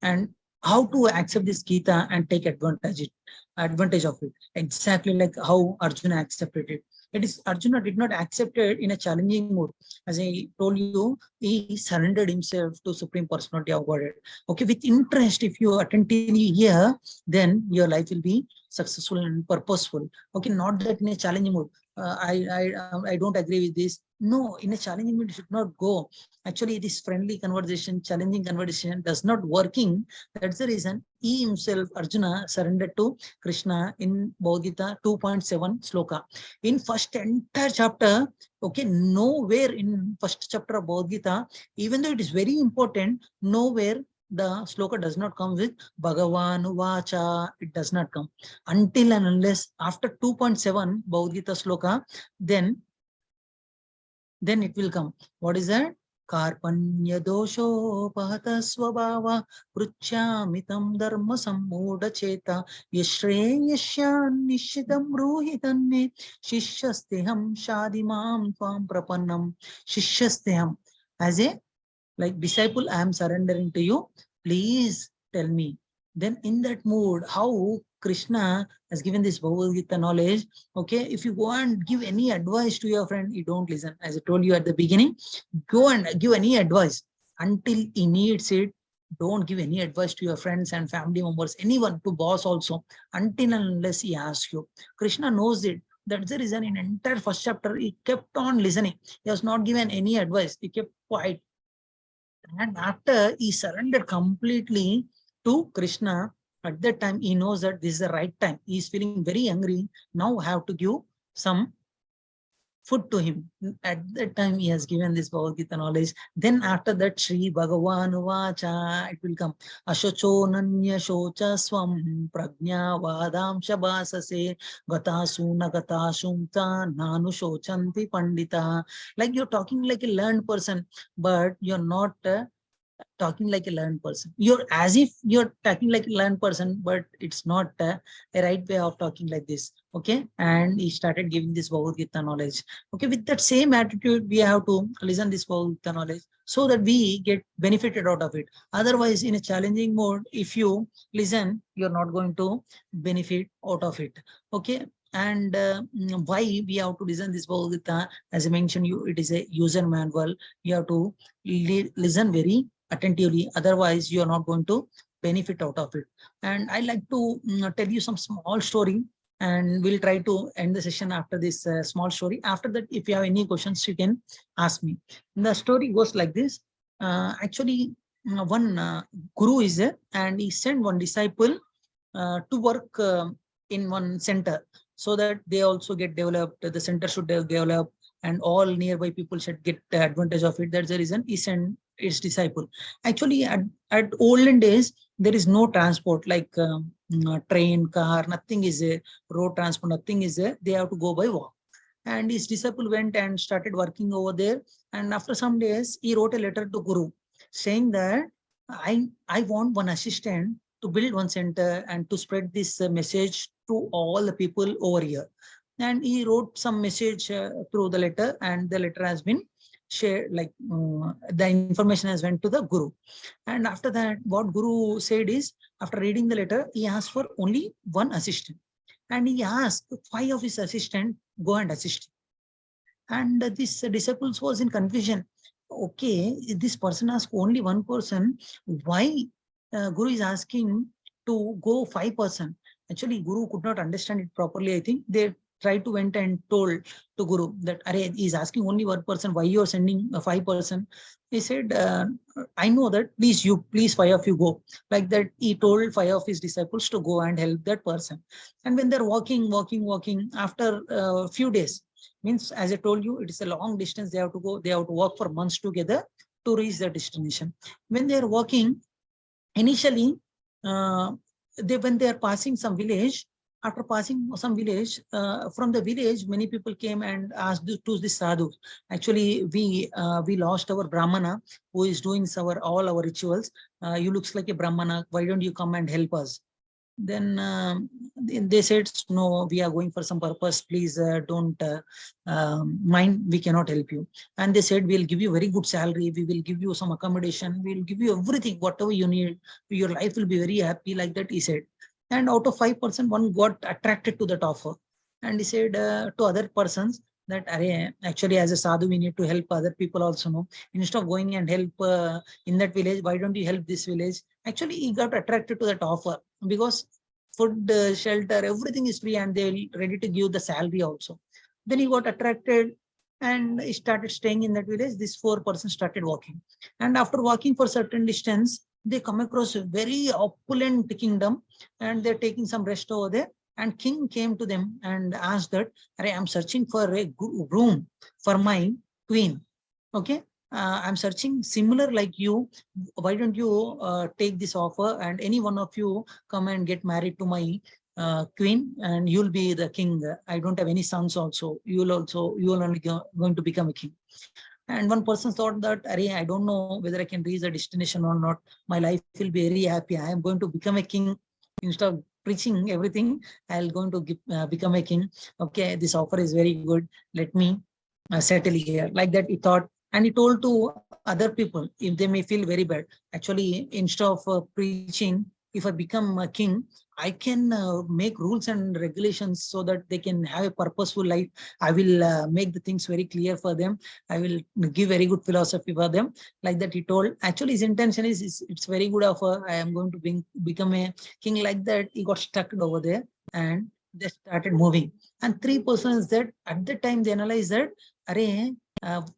And how to accept this Gita and take advantage of it. Exactly like how Arjuna accepted it. It is Arjuna did not accept it in a challenging mode. As I told you, he surrendered himself to Supreme Personality of Godhead. Okay, with interest, if you attentively hear, then your life will be successful and purposeful. Okay, not that in a challenging mode. I don't agree with this. No, in a challenging mode, you should not go. Actually, this friendly conversation, challenging conversation does not working. That's the reason he himself, Arjuna, surrendered to Krishna in Bhagavad Gita 2.7 sloka. In first entire chapter, okay, nowhere in first chapter of Bhagavad Gita, even though it is very important, nowhere the sloka does not come with Bhagavan Vacha. It does not come until and unless after 2.7 Bhagavad Gita sloka, then it will come. What is that? Karpanya dosho pahata swabhava pruchamitam dharma sammoda cheta yashreyasyan nishidam ruhitanne shishyasteham shadimam tvam prapannam. Shishyasteham, as a like disciple, I am surrendering to you. Please tell me. Then in that mood, how Krishna has given this Bhagavad Gita knowledge. Okay, if you go and give any advice to your friend, you don't listen. As I told you at the beginning, go and give any advice until he needs it. Don't give any advice to your friends and family members, anyone, to boss also, until and unless he asks you. Krishna knows it. That's the reason in entire first chapter, he kept on listening. He has not given any advice. He kept quiet. And after he surrendered completely to Krishna, at that time he knows that this is the right time. He is feeling very hungry. Now I have to give some food to him. At that time he has given this Bhagavad Gita knowledge. Then after that, Sri Bhagavan Vacha, it will come. Ashocho Nanya Shocha Swam Prajna Vadam Shabasase Gatasu Nagatashumta Nanu Shochanti Pandita. Like you're talking like a learned person, but you're not talking like a learned person. You're as if you're talking like a learned person, but it's not a right way of talking like this. Okay, and he started giving this Bhagavad Gita knowledge. Okay, with that same attitude, we have to listen this Bhagavad Gita knowledge so that we get benefited out of it. Otherwise, in a challenging mode, if you listen, you're not going to benefit out of it. Okay, and why we have to listen this Bhagavad Gita? As I mentioned, you it is a user manual. You have to listen very attentively, otherwise you are not going to benefit out of it. And I like to tell you some small story, and we'll try to end the session after this small story. After that, if you have any questions, you can ask me. The story goes like this. Actually, one guru is there, and he sent one disciple to work in one center, so that they also get developed, the center should develop, and all nearby people should get the advantage of it. That's the reason he sent his disciple. Actually, at olden days, there is no transport like train, car, nothing is there, road transport, nothing is there. They have to go by walk. And his disciple went and started working over there. And after some days, he wrote a letter to Guru saying that I want one assistant to build one center and to spread this message to all the people over here. And he wrote some message through the letter, and the letter has been shared, like the information has went to the Guru. And after that, what Guru said is, after reading the letter, he asked for only one assistant. And he asked 5 of his assistants, go and assist. And this disciples was in confusion. Okay, this person asked only one person. Why Guru is asking to go 5 person? Actually, Guru could not understand it properly. I think they tried to went and told to Guru that he is asking only one person. Why you are sending a 5 person? He said, I know that. Please 5 of you go. Like that, he told 5 of his disciples to go and help that person. And when they're walking, after a few days, means as I told you, it is a long distance. They have to go. They have to walk for months together to reach their destination. When they are walking, initially, when they are passing some village, After passing some village, from the village, many people came and asked to this sadhu. Actually, we lost our brahmana who is doing all our rituals. You looks like a brahmana. Why don't you come and help us? Then they said, no, we are going for some purpose. Please don't mind. We cannot help you. And they said, we'll give you very good salary. We will give you some accommodation. We'll give you everything, whatever you need. Your life will be very happy. Like that, he said. And out of 5%, one got attracted to that offer. And he said to other persons that, actually, as a sadhu, we need to help other people also. No, instead of going and help in that village, why don't you help this village? Actually, he got attracted to that offer because food, shelter, everything is free, and they're ready to give the salary also. Then he got attracted and he started staying in that village. This 4% started walking, and after walking for certain distance, they come across a very opulent kingdom, and they're taking some rest over there. And king came to them and asked that, I'm searching for a room for my queen. Okay, I'm searching similar like you. Why don't you take this offer, and any one of you come and get married to my queen, and you'll be the king. I don't have any sons also. You will only going to become a king. And one person thought that, I don't know whether I can reach the destination or not. My life will be very happy. I am going to become a king. Instead of preaching everything, I'll going to become a king. Okay, this offer is very good. Let me settle here. Like that, he thought. And he told to other people, if they may feel very bad. Actually, instead of preaching, if I become a king, I can make rules and regulations so that they can have a purposeful life. I will make the things very clear for them. I will give very good philosophy for them. Like that, he told. Actually, his intention is it's very good offer. I am going to become a king. Like that, he got stuck over there, and they started moving. And 3 persons that at the time they analyzed that,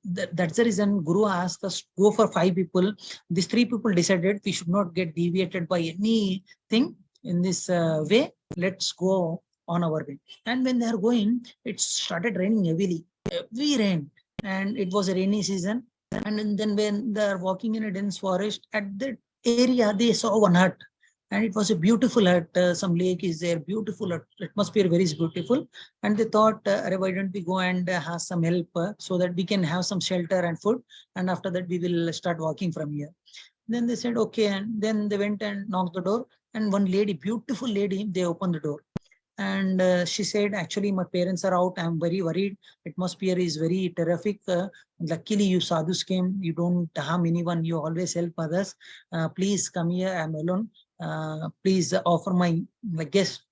that's the reason Guru asked us to go for 5 people. These 3 people decided we should not get deviated by anything in this way. Let's go on our way. And when they are going, it started raining heavily, heavy rain, and it was a rainy season. And then when they are walking in a dense forest, at that area they saw one hut, and it was a beautiful hut. Some lake is there, beautiful hut. Atmosphere very beautiful. And they thought, why don't we go and have some help so that we can have some shelter and food, and after that we will start walking from here. Then they said, okay. And then they went and knocked the door, and one lady, beautiful lady, they opened the door. And she said, actually, my parents are out. I'm very worried. Atmosphere is very terrific. Luckily, you sadhus came. You don't harm anyone. You always help others. Please come here. I'm alone. Please offer my guest.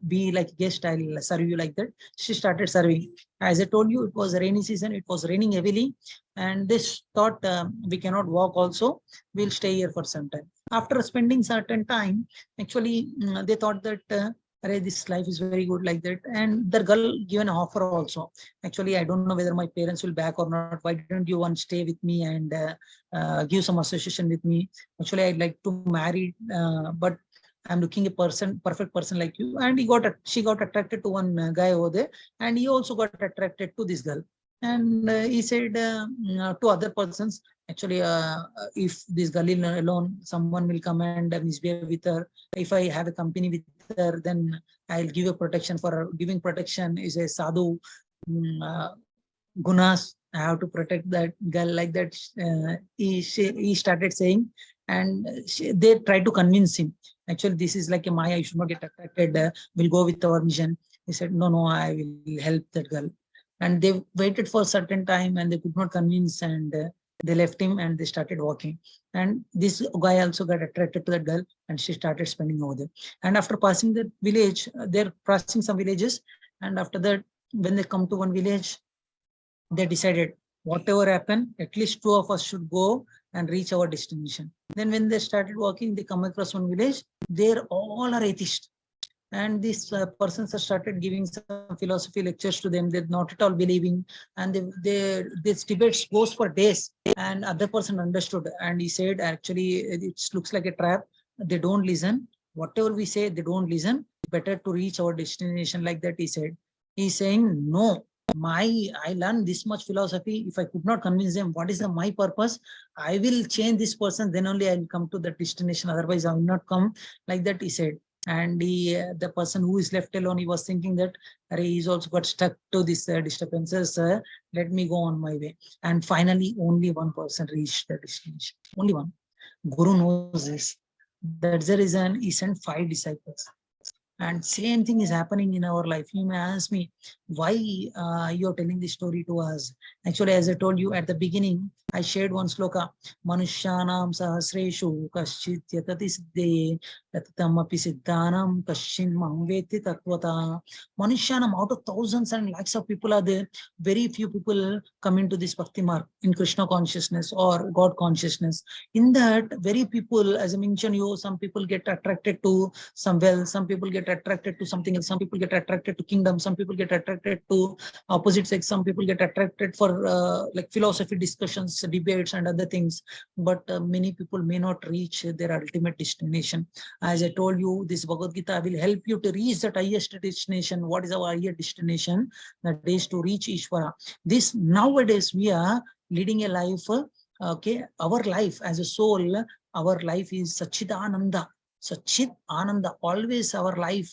Be like guest. I'll serve you like that. She started serving. As I told you, it was a rainy season. It was raining heavily. And this thought, we cannot walk also. We'll stay here for some time. After spending certain time, actually, they thought that, this life is very good like that. And the girl given an offer also. Actually, I don't know whether my parents will back or not. Why don't you want to stay with me and give some association with me? Actually, I'd like to marry, but I'm looking a perfect person like you. And she got attracted to one guy over there, and he also got attracted to this girl. And he said to other persons, actually, if this girl is alone, someone will come and misbehave with her. If I have a company with her, then I'll give a protection for her. Giving protection is a sadhu gunas. I have to protect that girl. Like that, he started saying, and they tried to convince him. Actually, this is like a maya. You should not get attracted. We'll go with our mission. He said, no, I will help that girl. And they waited for a certain time, and they could not convince, and they left him, and they started walking. And this guy also got attracted to that girl, and she started spending over there. And after passing the village, they're passing some villages. And after that, when they come to one village, they decided, whatever happened, at least 2 of us should go and reach our destination. Then when they started walking, they come across one village. They're all are atheists. And these persons have started giving some philosophy lectures to them. They're not at all believing, and this debates goes for days. And other person understood, and he said, actually, it looks like a trap. They don't listen. Whatever we say, they don't listen. Better to reach our destination. Like that, he said. He's saying, no, I learned this much philosophy. If I could not convince them, what is my purpose? I will change this person. Then only I will come to the destination. Otherwise, I will not come. Like that, he said. And the person who is left alone, he was thinking that he's also got stuck to this disturbances. Let me go on my way. And finally, only one person reached the destination. Only one. Guru knows this. That's the reason he sent 5 disciples. And same thing is happening in our life. You may ask me why you're telling this story to us. Actually, as I told you at the beginning, I shared one sloka. Manushyanam sahasreshu kaschit yatati siddhe yatamapi siddhanam kaschin mahveti tatvata. Manushyanam, out of thousands and lakhs of people are there, very few people come into this bhakti mark in Krishna consciousness or God consciousness. In that, very people, as I mentioned you, some people get attracted to some wealth, some people get attracted to something else, some people get attracted to kingdom, some people get attracted to opposite sex, some people get attracted for like philosophy discussions, debates and other things. But many people may not reach their ultimate destination. As I told you, this Bhagavad Gita will help you to reach that highest destination. What is our highest destination? That is to reach Ishvara. This nowadays we are leading a life, okay, our life as a soul, our life is Sachidananda. Sachit Ananda, always our life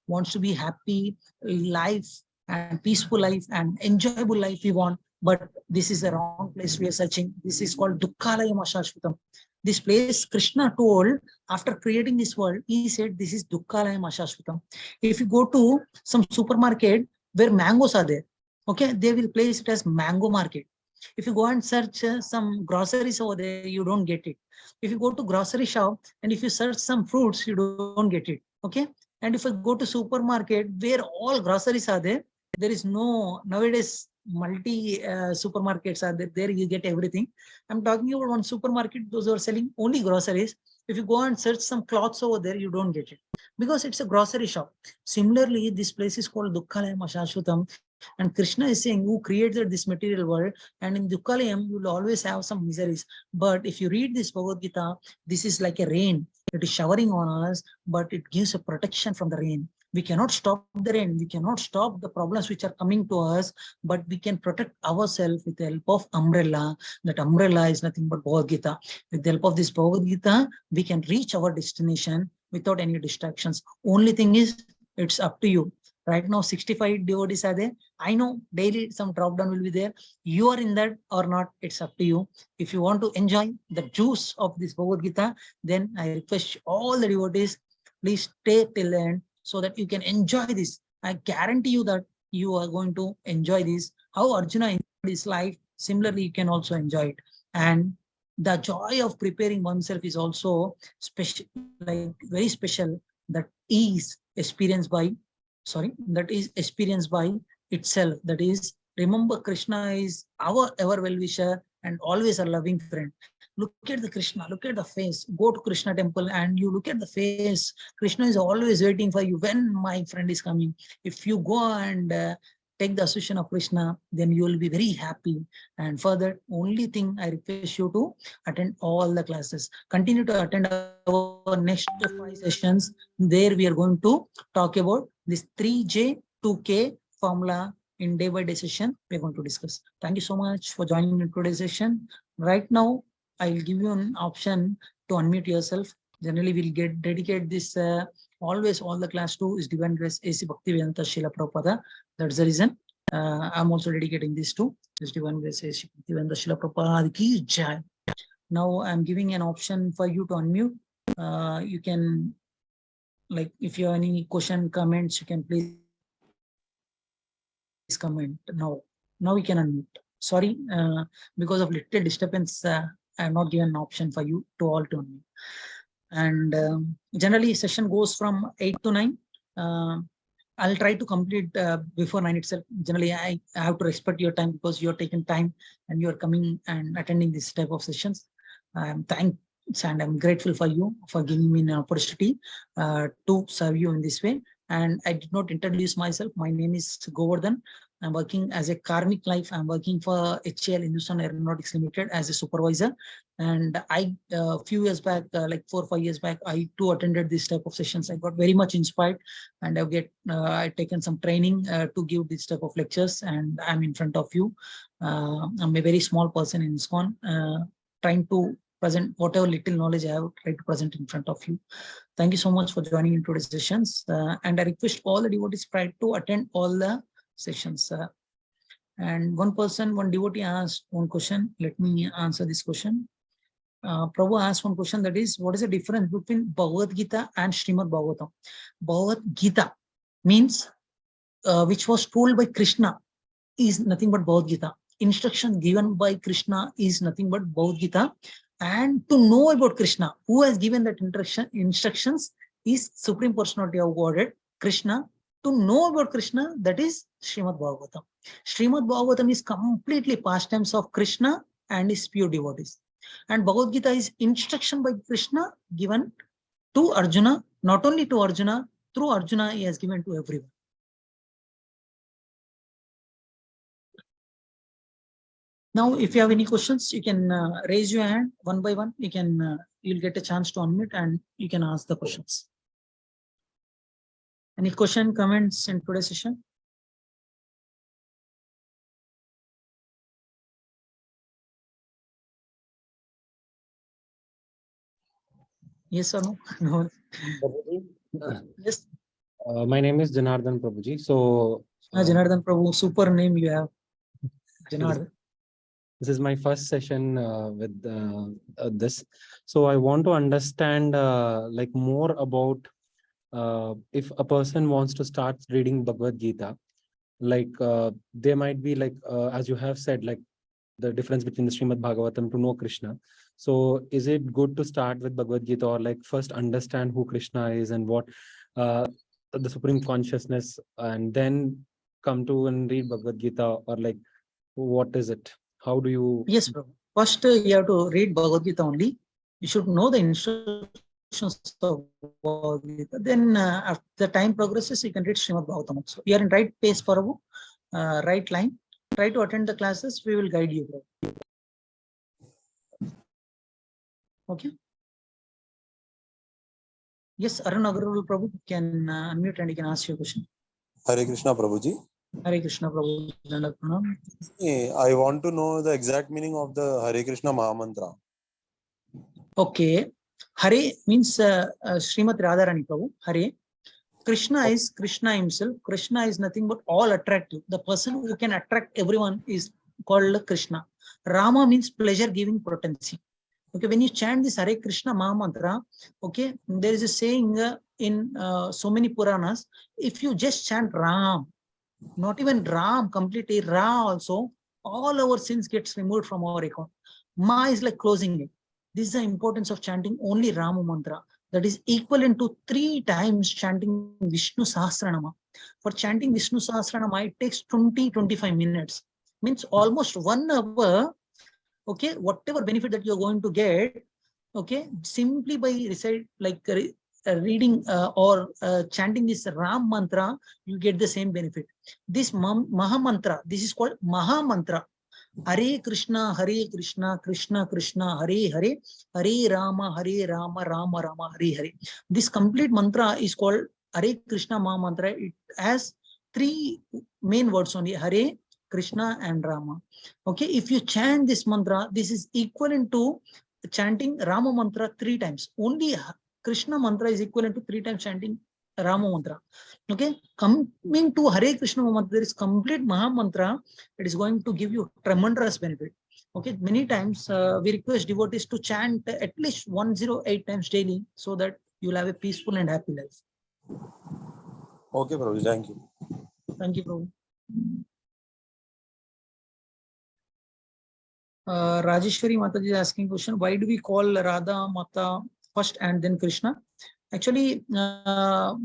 wants to be happy life and peaceful life and enjoyable life we want. But this is the wrong place we are searching. This is called Dukkhalayam Ashashvatam. This place Krishna told after creating this world, he said this is Dukkhalayam Ashashvatam. If you go to some supermarket where mangoes are there, okay, they will place it as mango market. If you go and search some groceries over there, you don't get it. If you go to grocery shop and if you search some fruits, you don't get it. Okay. And if I go to supermarket where all groceries are there is no, nowadays multi supermarkets are there. There you get everything. I'm talking about one supermarket, those who are selling only groceries. If you go and search some clothes over there, you don't get it because it's a grocery shop. Similarly, this place is called Dukkhalayam Ashashvatam. And Krishna is saying, who created this material world, and in Dukkalayam, you will always have some miseries. But if you read this Bhagavad Gita, this is like a rain. It is showering on us, but it gives a protection from the rain. We cannot stop the rain. We cannot stop the problems which are coming to us, but we can protect ourselves with the help of umbrella. That umbrella is nothing but Bhagavad Gita. With the help of this Bhagavad Gita, we can reach our destination without any distractions. Only thing is, it's up to you. Right now, 65 devotees are there. I know daily some drop down will be there. You are in that or not, it's up to you. If you want to enjoy the juice of this Bhagavad Gita, then I request all the devotees, please stay till the end so that you can enjoy this. I guarantee you that you are going to enjoy this. How Arjuna enjoyed his life, similarly, you can also enjoy it. And the joy of preparing oneself is also special, like very special, that is experienced by itself. That is, remember, Krishna is our ever well-wisher and always a loving friend. Look at the Krishna, look at the face. Go to Krishna temple and you look at the face. Krishna is always waiting for you when my friend is coming. If you go and take the association of Krishna, then you will be very happy. And further, only thing I request you to attend all the classes. Continue to attend our next 5 sessions. There we are going to talk about this 3J 2K formula in day-by-day session. We are going to discuss. Thank you so much for joining in today's session. Right now, I will give you an option to unmute yourself. Generally, we'll dedicate this always all the class to is Divine Grace A.C. Bhaktivedanta Srila Prabhupada. That's the reason I'm also dedicating this to is Divine Grace A.C. Bhaktivedanta Srila Prabhupada ki jai. Now I'm giving an option for you to unmute. You can, like, if you have any question, comments, you can please comment now. Now we can unmute. Sorry, because of little disturbance, I have not given an option for you to all to unmute. And generally session goes from 8 to 9. I'll try to complete before 9 itself. Generally, I have to respect your time because you're taking time and you're coming and attending this type of sessions. Thanks, and I'm grateful for you for giving me an opportunity to serve you in this way. And I did not introduce myself. My name is Goverdhan. I'm working as a karmic life. I'm working for HAL Hindustan Aeronautics Limited as a supervisor. And I, few years back, like 4 or 5 years back, I too attended this type of sessions. I got very much inspired, and I've taken some training to give this type of lectures. And I'm in front of you. I'm a very small person in ISKCON, trying to present whatever little knowledge I have tried to present in front of you. Thank you so much for joining in today's sessions. And I request all the devotees try to attend all the sessions. And one devotee asked one question. Let me answer this question. Prabhu asked one question, that is, what is the difference between Bhagavad Gita and Srimad Bhagavatam? Bhagavad Gita means which was told by Krishna is nothing but Bhagavad Gita. Instruction given by Krishna is nothing but Bhagavad Gita. And to know about Krishna, who has given that instructions is Supreme Personality of Godhead, Krishna. To know about Krishna, that is Srimad Bhagavatam. Srimad Bhagavatam is completely pastimes of Krishna and his pure devotees. And Bhagavad Gita is instruction by Krishna given to Arjuna, not only to Arjuna, through Arjuna he has given to everyone. Now, if you have any questions, you can raise your hand one by one. You'll get a chance to unmute and you can ask the questions. Any question, comments in today's session? Yes or no? No. Yes. My name is Janardhan Prabhuji. So, Janardhan Prabhu, super name you have. Janardhan. This is my first session with this. So I want to understand like more about if a person wants to start reading Bhagavad Gita, like there might be like, as you have said, like the difference between the Srimad Bhagavatam to know Krishna. So is it good to start with Bhagavad Gita, or like first understand who Krishna is and what the supreme consciousness, and then come to and read Bhagavad Gita, or like what is it? How do you? Yes, bro. First, you have to read Bhagavad Gita only. You should know the instructions of Bhagavad Gita. Then, after the time progresses, you can read Srimad Bhagavatam also. You are in right pace, Prabhu, right line. Try to attend the classes. We will guide you, bro. Okay. Yes, Arun Agarwal Prabhu can unmute and you can ask your question. Hare Krishna, Prabhuji. Hare Krishna Prabhu. I want to know the exact meaning of the Hare Krishna Mahamantra. Okay. Hare means Srimati Radharani Prabhu. Hare. Krishna is Krishna himself. Krishna is nothing but all attractive. The person who can attract everyone is called Krishna. Rama means pleasure giving potency. Okay, when you chant this Hare Krishna Mahamantra, okay, there is a saying in so many Puranas, if you just chant Ram, not even Ram, completely Ra also, all our sins gets removed from our account. Ma is like closing it. This is the importance of chanting only Rama mantra. That is equivalent to 3 times chanting Vishnu Sahasranama. For chanting Vishnu Sahasranama, it takes 20-25 minutes. Means almost 1 hour. Okay, whatever benefit that you're going to get, okay, simply by recite like reading or chanting this Ram mantra, you get the same benefit. This Maha mantra, this is called Maha mantra. Hare Krishna, Krishna Krishna, Hare Hare, Hare Rama, Rama Rama, Hare Hare. This complete mantra is called Hare Krishna Maha mantra. It has 3 main words only: Hare, Krishna and Rama. Okay, if you chant this mantra, this is equivalent to chanting Rama mantra 3 times. Only Krishna mantra is equivalent to 3 times chanting Rama mantra. Okay, coming to Hare Krishna mantra, there is complete Maha mantra. It is going to give you tremendous benefit. Okay, many times we request devotees to chant at least 108 times daily, so that you will have a peaceful and happy life. Okay, Prabhuji, thank you. Thank you, Prabhu. Rajeshwari Mataji is asking question, why do we call Radha Mata first and then Krishna? Actually,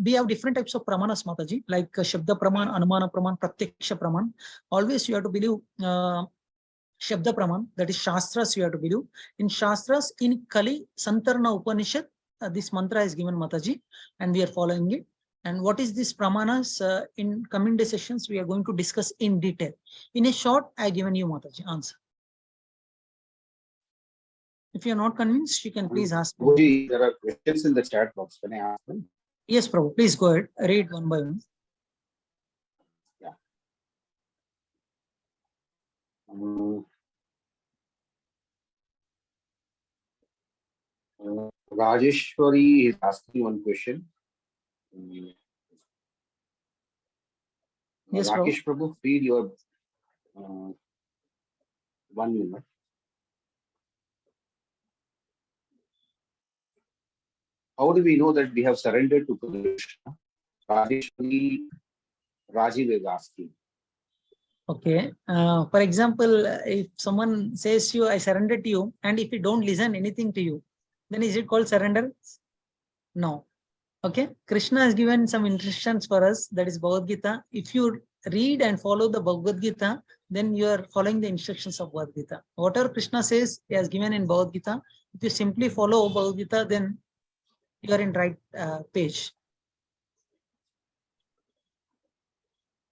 we have different types of pramanas, Mataji, like Shabda Praman, Anumana Praman, Pratyaksha Praman. Always you have to believe Shabda Praman, that is Shastras you have to believe. In Shastras, in Kali, Santarna Upanishad, this mantra is given, Mataji, and we are following it. And what is this pramanas? In coming day sessions, we are going to discuss in detail. In a short, I have given you, Mataji, answer. If you are not convinced, you can please ask me. There are questions in the chat box. Can I ask them? Yes, Prabhu. Please go ahead. Read one by one. Yeah. Rajeshwari is asking one question. Mm, Yes, Prabhu. Rakesh Prabhu, feed your 1 minute. How do we know that we have surrendered to Krishna? Rajeshwari Rajiv is asking. Okay. For example, if someone says to you, I surrender to you, and if you don't listen anything to you, then is it called surrender? No. Okay. Krishna has given some instructions for us. That is Bhagavad Gita. If you read and follow the Bhagavad Gita, then you are following the instructions of Bhagavad Gita. Whatever Krishna says, he has given in Bhagavad Gita. If you simply follow Bhagavad Gita, then you are in right page.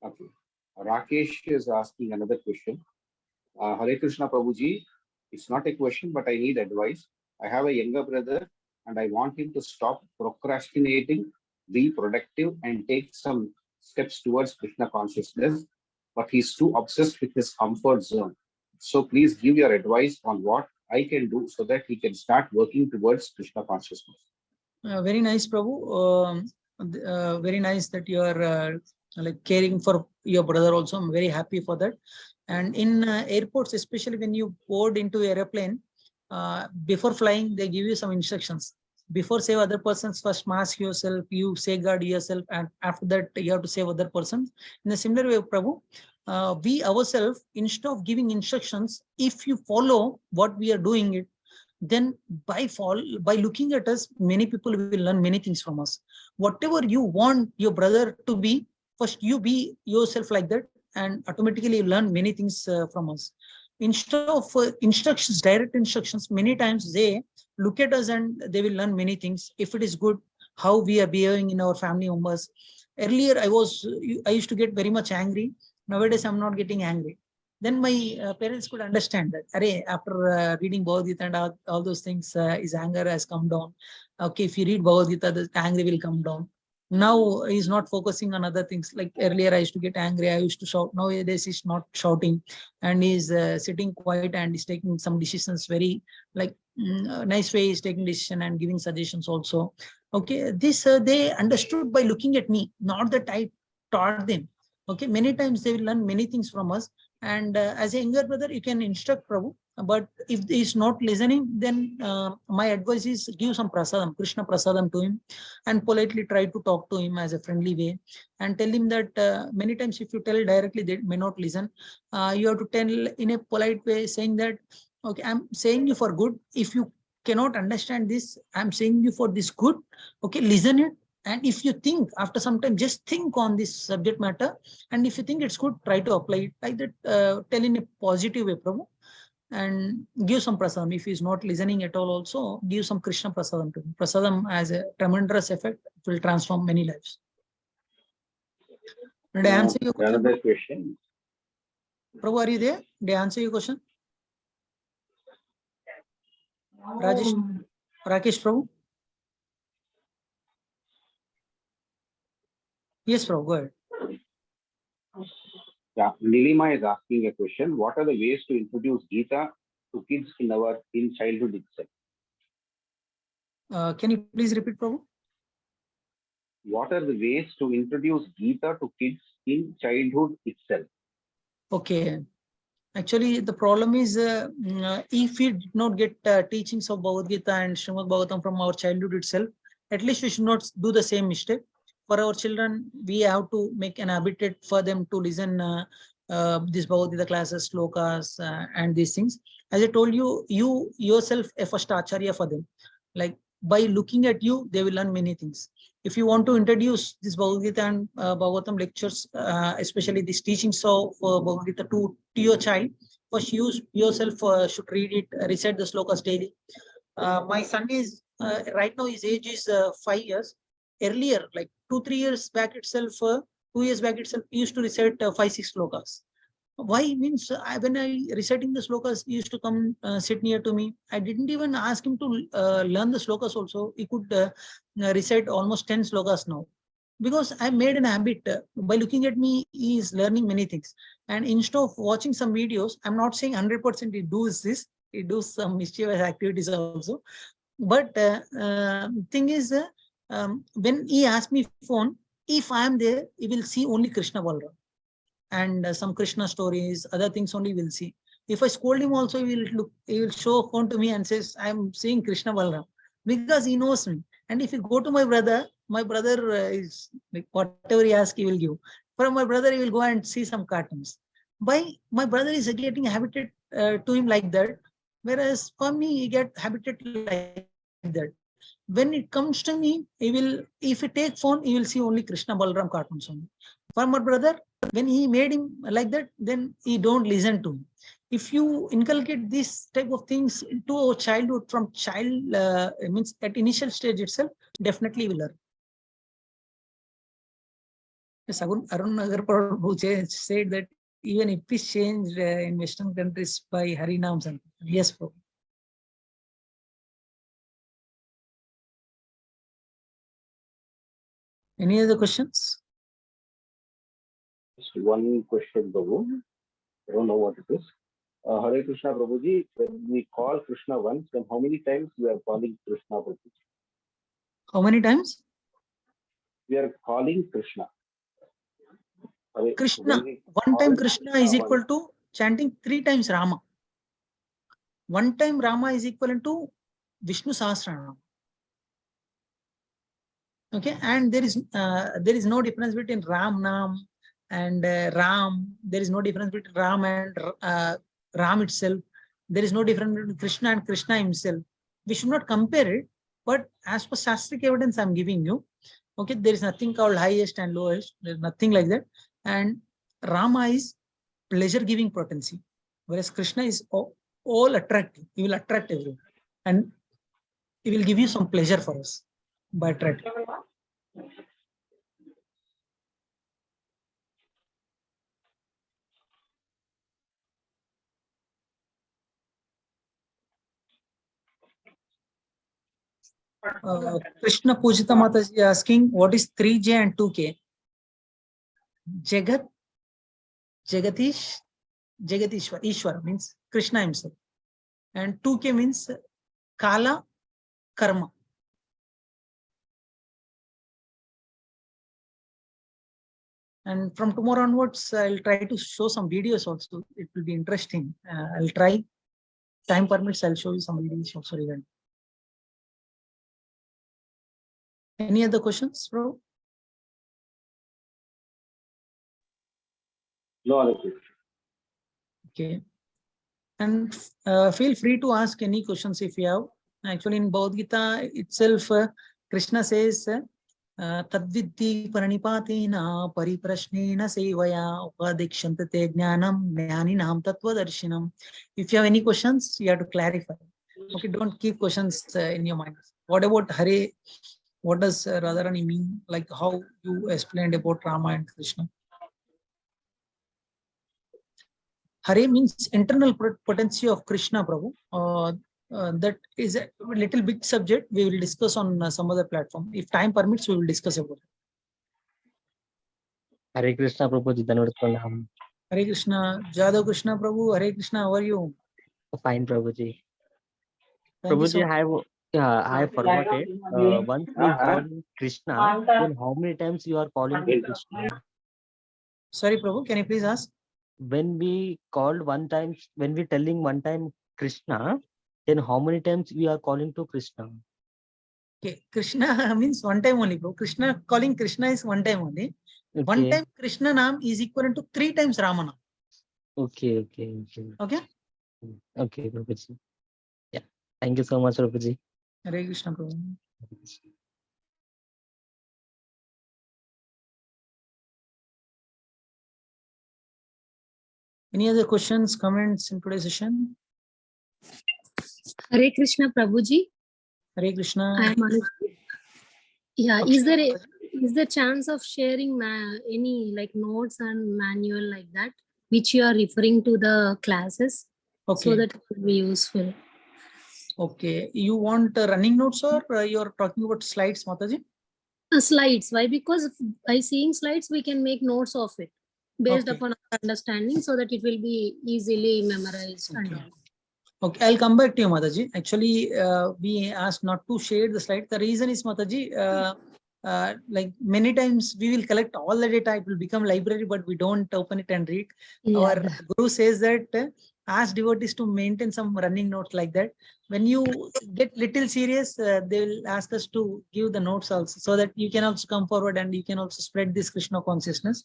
Okay. Rakesh is asking another question. Hare Krishna Prabhuji, it's not a question, but I need advice. I have a younger brother and I want him to stop procrastinating, be productive, and take some steps towards Krishna consciousness, but he's too obsessed with his comfort zone. So please give your advice on what I can do so that he can start working towards Krishna consciousness. Very nice, Prabhu. Very nice that you are like caring for your brother also. I'm very happy for that. And in airports, especially when you board into airplane, before flying, they give you some instructions. Before save other persons, first mask yourself, you safeguard yourself, and after that, you have to save other persons. In a similar way, Prabhu, we ourselves, instead of giving instructions, if you follow what we are doing it, then by looking at us, many people will learn many things from us. Whatever you want your brother to be, first you be yourself like that, and automatically you learn many things from us. Instead of instructions, direct instructions, many times they look at us and they will learn many things. If it is good, how we are behaving in our family members. Earlier I used to get very much angry. Nowadays I'm not getting angry. Then my parents could understand that, Array, after reading Bhagavad Gita and all those things, his anger has come down. Okay, if you read Bhagavad Gita, the anger will come down. Now he's not focusing on other things. Like earlier, I used to get angry. I used to shout. Nowadays, he's not shouting, and he's sitting quiet and he's taking some decisions very like nice way. He's taking decision and giving suggestions also. Okay, this they understood by looking at me, not that I taught them. Okay, many times they will learn many things from us. And as a younger brother, you can instruct Prabhu. But if he is not listening, then my advice is give some prasadam, Krishna prasadam to him, and politely try to talk to him as a friendly way, and tell him that many times if you tell directly, they may not listen. You have to tell in a polite way, saying that, okay, I'm saying you for good. If you cannot understand this, I'm saying you for this good. Okay, listen it. And if you think after some time, just think on this subject matter. And if you think it's good, try to apply it like that. Tell in a positive way, Prabhu, and give some prasadam. If he's not listening at all, also give some Krishna prasadam to him. Prasadam has a tremendous effect. It will transform many lives. Did I answer your question? Another question. Prabhu, are you there? Did I answer your question? Rakesh Prabhu? Yes, Prabhu, go ahead. Yeah, Nilima is asking a question. What are the ways to introduce Gita to kids in childhood itself? Can you please repeat, Prabhu? What are the ways to introduce Gita to kids in childhood itself? Okay. Actually, the problem is if we did not get teachings of Bhagavad Gita and Srimad Bhagavatam from our childhood itself, at least we should not do the same mistake. For our children, we have to make an habitat for them to listen these Bhagavad Gita classes, slokas, and these things. As I told you, you yourself a first acharya for them. Like by looking at you, they will learn many things. If you want to introduce this Bhagavad Gita and Bhagavatam lectures, especially these teachings of Bhagavad Gita to your child, first you yourself should read it, recite the slokas daily. My son is right now his age is 5 years. Earlier, like 2-3 years back itself, 2 years back itself, he used to recite 5-6 slokas. Why means when I reciting the slokas, he used to come sit near to me. I didn't even ask him to learn the slokas also. He could recite almost 10 slokas now. Because I made an habit by looking at me, he is learning many things. And instead of watching some videos, I'm not saying 100% he does this. He does some mischievous activities also. But thing is, when he asks me phone, if I am there, he will see only Krishna Balram and some Krishna stories, other things only will see. If I scold him also, he will show phone to me and says, I'm seeing Krishna Balram, because he knows me. And if you go to my brother is like whatever he asks, he will give. For my brother, he will go and see some cartoons. By my brother is getting habituated to him like that, whereas for me, he get habituated like that. When it comes to me, if he take phone, he will see only Krishna Balram cartoons only. For my brother, when he made him like that, then he don't listen to him. If you inculcate this type of things into a childhood from child, means at initial stage itself, definitely will learn. Yes, Arun Nagar Prabhu said that even if it's changed in Western countries by Harinam Sankirtan. Yes, Prabhu. Any other questions? Just one question, Prabhu. I don't know what it is. Hare Krishna, Prabhuji. When we call Krishna once, then how many times we are calling Krishna, Prabhuji? How many times? We are calling Krishna. Krishna. One time Krishna is equal to chanting 3 times Rama. One time Rama is equivalent to Vishnu Sahasranam. Okay, and there is no difference between Ram Nam and Ram. There is no difference between Ram and Ram itself. There is no difference between Krishna and Krishna himself. We should not compare it, but as per Shastric evidence I'm giving you, okay, there is nothing called highest and lowest. There's nothing like that. And Rama is pleasure-giving potency, whereas Krishna is all attractive. He will attract everyone, and he will give you some pleasure for us by attracting. Krishna Pujita Mataji asking, what is 3J and 2K? Jagat, Jagatish, Jagatishwar, Ishwar means Krishna himself. And 2K means Kala, Karma. And from tomorrow onwards, I'll try to show some videos also. It will be interesting. I'll try. Time permits, I'll show you some videos also regarding. Any other questions, bro? No other question. Okay. And feel free to ask any questions if you have. Actually, in Bhagavad Gita itself, Krishna says, Tadviddi paranipatena pariprashnena sevaya upadikshante te jnanam jnaninam tattvadarsinam. If you have any questions, you have to clarify. Okay, don't keep questions in your mind. What about Hare? What does Radharani mean? Like how you explained about Rama and Krishna. Hare means internal potency of Krishna, Prabhu. That is a little big subject. We will discuss on some other platform. If time permits, we will discuss about it. Hare Krishna, Prabhuji. Dhanavad Pranam. Hare Krishna, Jadhav Krishna, Prabhu. Hare Krishna, how are you? Fine, Prabhuji. Thank you so Prabhuji, I forgot it. Once we call Krishna, then how many times you are calling to Krishna? Sorry, Prabhu. Can you please ask? When we called one time, when we telling one time Krishna, then how many times we are calling to Krishna? Okay, Krishna means one time only, bro. Krishna calling Krishna is one time only. Okay. One time Krishna Nam is equivalent to 3 times Ramana. Okay. Okay. Okay, Prabhuji. Yeah. Thank you so much, Prabhuji. Hare Krishna, Prabhu. Any other questions, comments in today's session? Hare Krishna, Prabhuji. Hare Krishna. I am Anushka. Yeah, is there chance of sharing any like notes and manual like that, which you are referring to the classes, Okay. so that it will be useful? Okay. You want running notes or you're talking about slides, Mataji? Slides. Why? Because by seeing slides, we can make notes of it based Okay. upon our understanding, so that it will be easily memorized. Okay. And all. Okay, I'll come back to you, Mataji. Actually, we asked not to share the slide. The reason is, Mataji, like many times we will collect all the data, it will become library, but we don't open it and read. Yeah. Our guru says that ask devotees to maintain some running notes like that. When you get little serious, they will ask us to give the notes also, so that you can also come forward and you can also spread this Krishna consciousness.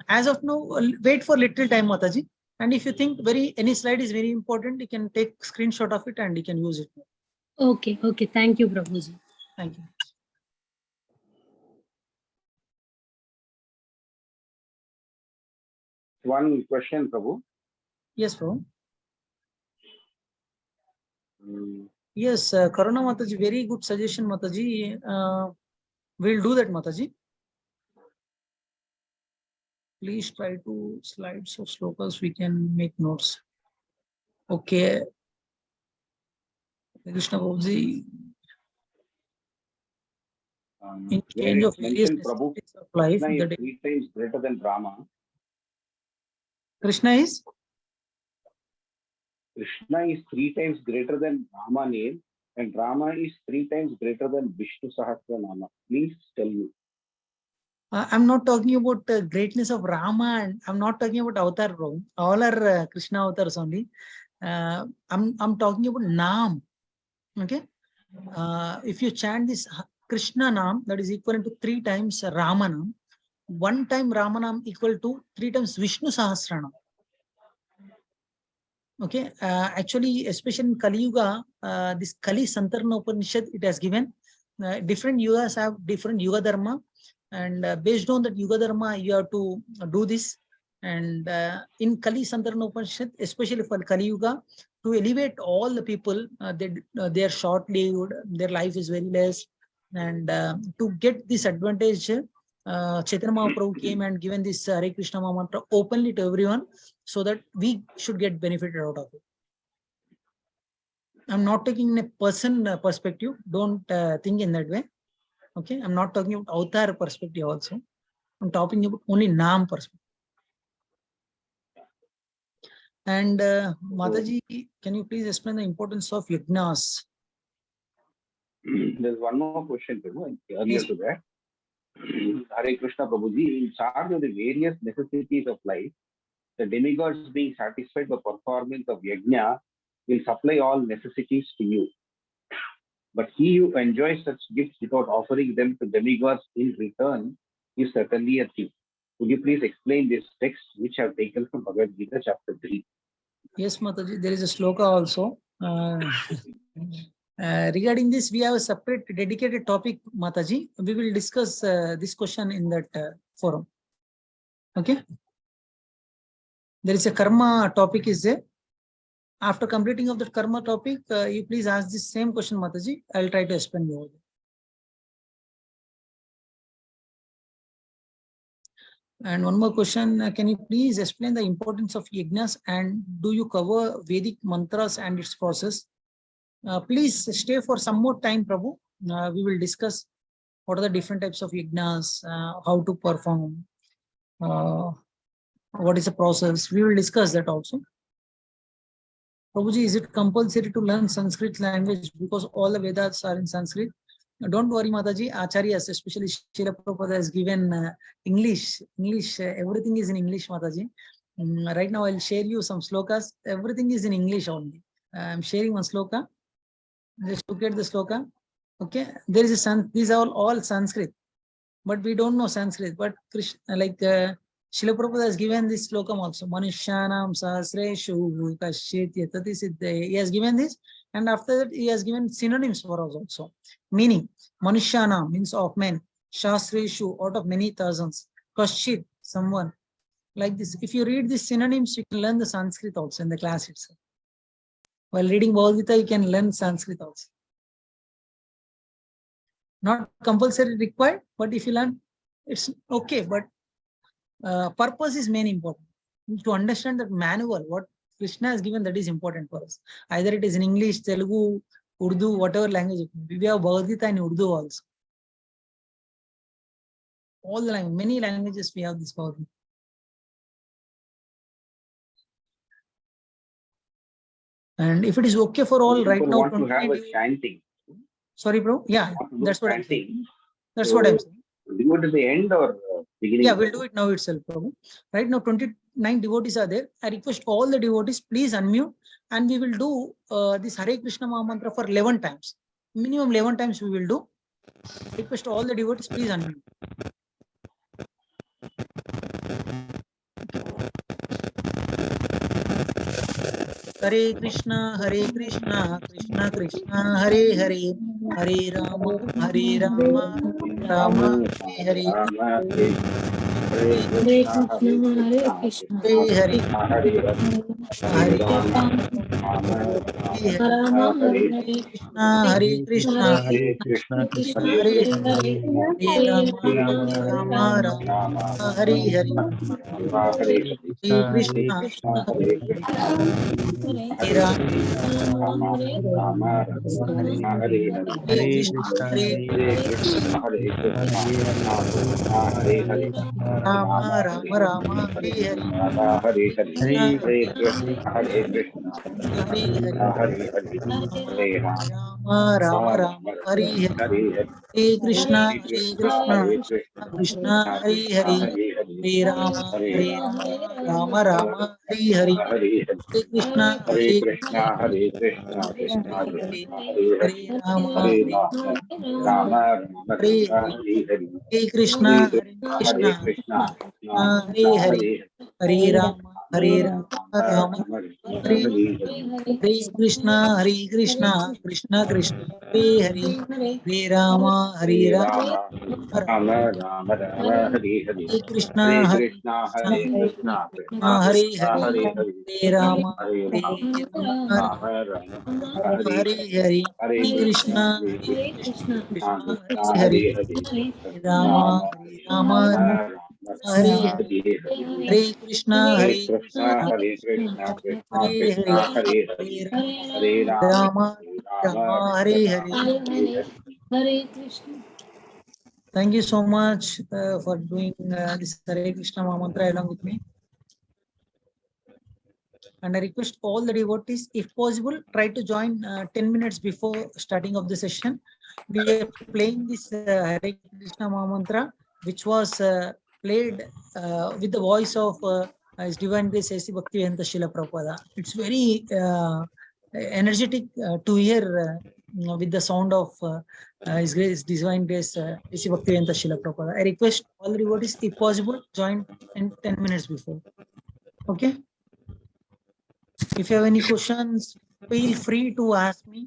As of now, wait for little time, Mataji. And if you think any slide is very important, you can take screenshot of it and you can use it. Okay. Okay. Thank you, Prabhuji. Thank you. One question, Prabhu. Yes, bro. Mm, Yes, Karuna Mataji, very good suggestion, Mataji. We'll do that, Mataji. Please try to slides of slokas, we can make notes. Okay. Krishna Babuji, in where change of it's various mentioned, Prabhu, necessities of life, Krishna is that 3 times greater than Rama. Krishna is? Krishna is 3 times greater than Rama name, and Rama is 3 times greater than Vishnu Sahasranama. Please tell me. I'm not talking about greatness of Rama, and I'm not talking about avatar, bro. All are Krishna avatars only. I'm talking about Naam. Okay. If you chant this Krishna Naam, that is equivalent to 3 times Rama Naam. 1 time Rama Naam equal to 3 times Vishnu Sahasranam. Okay. Actually, especially in Kali Yuga, this Kali Santarna Upanishad, it has given different yugas have different yuga dharma, and based on that yuga dharma, you have to do this. And in Kali Santarna Upanishad, especially for Kali Yuga, to elevate all the people, they are short-lived, their life is very less, and to get this advantage, Chaitanya Mahaprabhu came and given this Hare Krishna mantra openly to everyone, so that we should get benefited out of it. I'm not taking a person perspective. Don't think in that way. Okay, I'm not talking about avatar perspective also. I'm talking about only Naam perspective. And Mataji, can you please explain the importance of yajnas? There's one more question, Prabhu, earlier Yes. to that. Hare Krishna Prabhuji, in charge of the various necessities of life, the demigods being satisfied by performance of yajna will supply all necessities to you. But he who enjoys such gifts without offering them to demigods in return is certainly a thief. Would you please explain this text which I have taken from Bhagavad Gita chapter 3? Yes, Mataji, there is a sloka also. Regarding this, we have a separate dedicated topic, Mataji. We will discuss this question in that forum. Okay. There is a karma topic is there. After completing of that karma topic, you please ask this same question, Mataji. I'll try to explain you. And one more question, can you please explain the importance of yajnas, and do you cover Vedic mantras and its process? Please stay for some more time, Prabhu. We will discuss what are the different types of yajnas, how to perform, what is the process. We will discuss that also. Prabhuji, is it compulsory to learn Sanskrit language because all the Vedas are in Sanskrit? Don't worry, Mataji. Acharyas, especially Srila Prabhupada, has given English. Everything is in English, Mataji. Right now, I'll share you some slokas. Everything is in English only. I'm sharing one sloka. Just look at the sloka. Okay, there is a these are all Sanskrit, but we don't know Sanskrit. But Krishna, like Srila Prabhupada has given this slokam also. Manushyanam sahasreshu kasyet yatati siddhe. He has given this, and after that he has given synonyms for us also. Meaning, Manushyana means of men, Shasreshu out of many thousands, Kasyit someone. Like this. If you read these synonyms, you can learn the Sanskrit also in the class itself. While reading Bhagavad Gita, you can learn Sanskrit also. Not compulsory required, but if you learn, it's okay. But purpose is main important. To understand that manual, what Krishna has given, that is important for us. Either it is in English, Telugu, Urdu, whatever language. We have Bhagavad Gita in Urdu also. All the language, many languages we have this Bhagavad Gita. And if it is okay for all right People now, want to have 29 a chanting. sorry, bro. Yeah, Want to do that's what I'm saying. chanting. That's what I'm So, saying. do it at the end or beginning? Yeah, we'll do it now itself, Prabhu. Right now, 29 devotees are there. I request all the devotees, please unmute, and we will do this Hare Krishna Maha Mantra for 11 times. Minimum 11 times we will do. Request all the devotees, please unmute. Hare Krishna, Krishna Krishna, Hare Hare, Hare Rama, Rama, Hare Hare. Hare Krishna, Hare Krishna, Krishna Hare Krishna, Hare Hare, Hare Hare Rama, Rama Rama, Rama Hare Hare. Hare Krishna, Hare Krishna, Hare Hare Krishna, Krishna Hare Hare Rama, Rama, Rama Hare Hare, Rama Hare Hare. Hare Hare Krishna, Krishna, Hare Krishna, Krishna Hare Hare Rama, Hare, Rama Rama Hare Rama Hare Hare. Krishna, Hare Hare Krishna, Hare Krishna, Krishna Krishna, Hare Hare, Rama Rama, Hare Rama, Hare, Hare Hare, Rama Hare Hare. Krishna, Hare Krishna, Hare Krishna, Krishna Hare Hare, Krishna, Hare Hare, Hare Rama, Rama, Rama, Rama Hare Rama, Hare, Hare Hare. Hare Hare Krishna, Krishna, Hare Krishna, Krishna, Krishna Hare Krishna, Hare, Hare Hare, Hare Rama, Hare Rama, Rama, Rama, Hare Hare, Rama Hare Hare. Hare Krishna, Hare Hare Krishna, Hare Krishna, Krishna Hare Hare, Krishna, Hare Hare, Hare Rama, Hare Rama, Rama Rama, Hare Hare Hare, Hare, Hare Hare Krishna, Krishna, Hare Krishna, Krishna, Krishna Hare Krishna, Hare, Hare Hare Rama, Hare Hare, Rama, Rama, Rama Rama, Hare Hare Hare. Hare Krishna, Krishna Krishna, Hare Hare, Hare Rama, Hare Rama, Rama, Rama, Rama Rama, Rama Hare Hare. Hare Hare Krishna, Krishna, Hare Krishna, Krishna Hare Krishna, Hare, Hare Hare. Hare Rama, Hare Rama, Rama, Rama Rama, Hare Hare Hare. Hare, Hare Hare Krishna, Krishna, Hare Krishna, Krishna Krishna, Krishna, Hare Hare Hare. Hare Hare Rama, Rama, Hare Rama, Rama, Rama Hare Rama, Hare, Hare Hare. Hare Krishna, Hare Hare Krishna, Krishna, Hare Krishna, Krishna Hare Krishna, Hare, Hare Hare. Hare Rama, Hare Rama, Rama, Hare Rama, Rama, Rama Hare Hare. Rama, Hare Hare. Thank you so much for doing this Hare Krishna Maha Mantra along with me. And I request all the devotees, if possible, try to join 10 minutes before starting of the session. We are playing this Hare Krishna Maha Mantra, which was played with the voice of His Divine Grace A.C. Bhaktivedanta Srila Prabhupada. It's very energetic to hear with the sound of His Grace, Divine Grace A.C. Bhaktivedanta Srila Prabhupada. I request all the devotees, if possible, join in 10 minutes before. Okay. If you have any questions, feel free to ask me.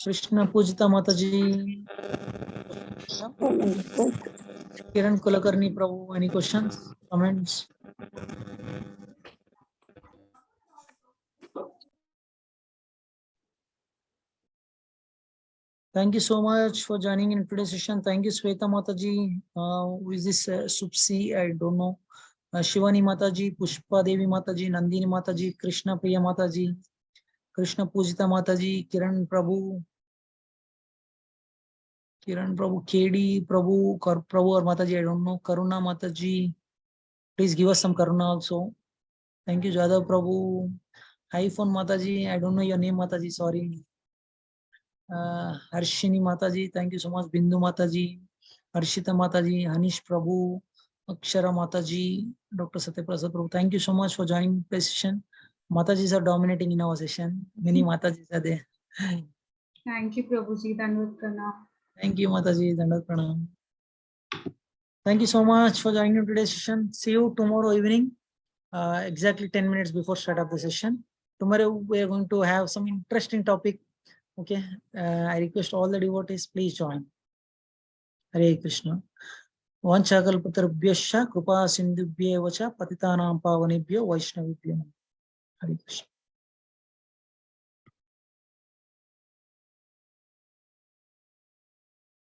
Krishna Pujita Mataji, Kiran Kulakarni Prabhu, any questions, comments? Thank you so much for joining in today's session. Thank you, Sweta Mataji. Who is this Supsi? I don't know. Shivani Mataji, Pushpa Devi Mataji, Nandini Mataji, Krishna Priya Mataji, Krishna Pujita Mataji, Kiran Prabhu, KD Prabhu, Prabhu or Mataji, I don't know. Karuna Mataji, please give us some Karuna also. Thank you, Jadav Prabhu. iPhone Mataji, I don't know your name, Mataji, sorry. Harshini Mataji, thank you so much. Bindu Mataji, Harshita Mataji, Hanish Prabhu, Akshara Mataji, Dr. Satyaprasad Prabhu, thank you so much for joining the session. Matajis are dominating in our session. Many Matajis are there. Thank you, Prabhuji. Dandavat Pranam. Thank you, Mataji. Dandavat Pranam. Thank you so much for joining in today's session. See you tomorrow evening, exactly 10 minutes before start of the session. Tomorrow we are going to have some interesting topic. Okay, I request all the devotees, please join. Hare Krishna. Vanchakalpatarubhyascha kripa sindhubhyevacha patitanam pavanebhyo vaishnavibhyo. Hare Krishna.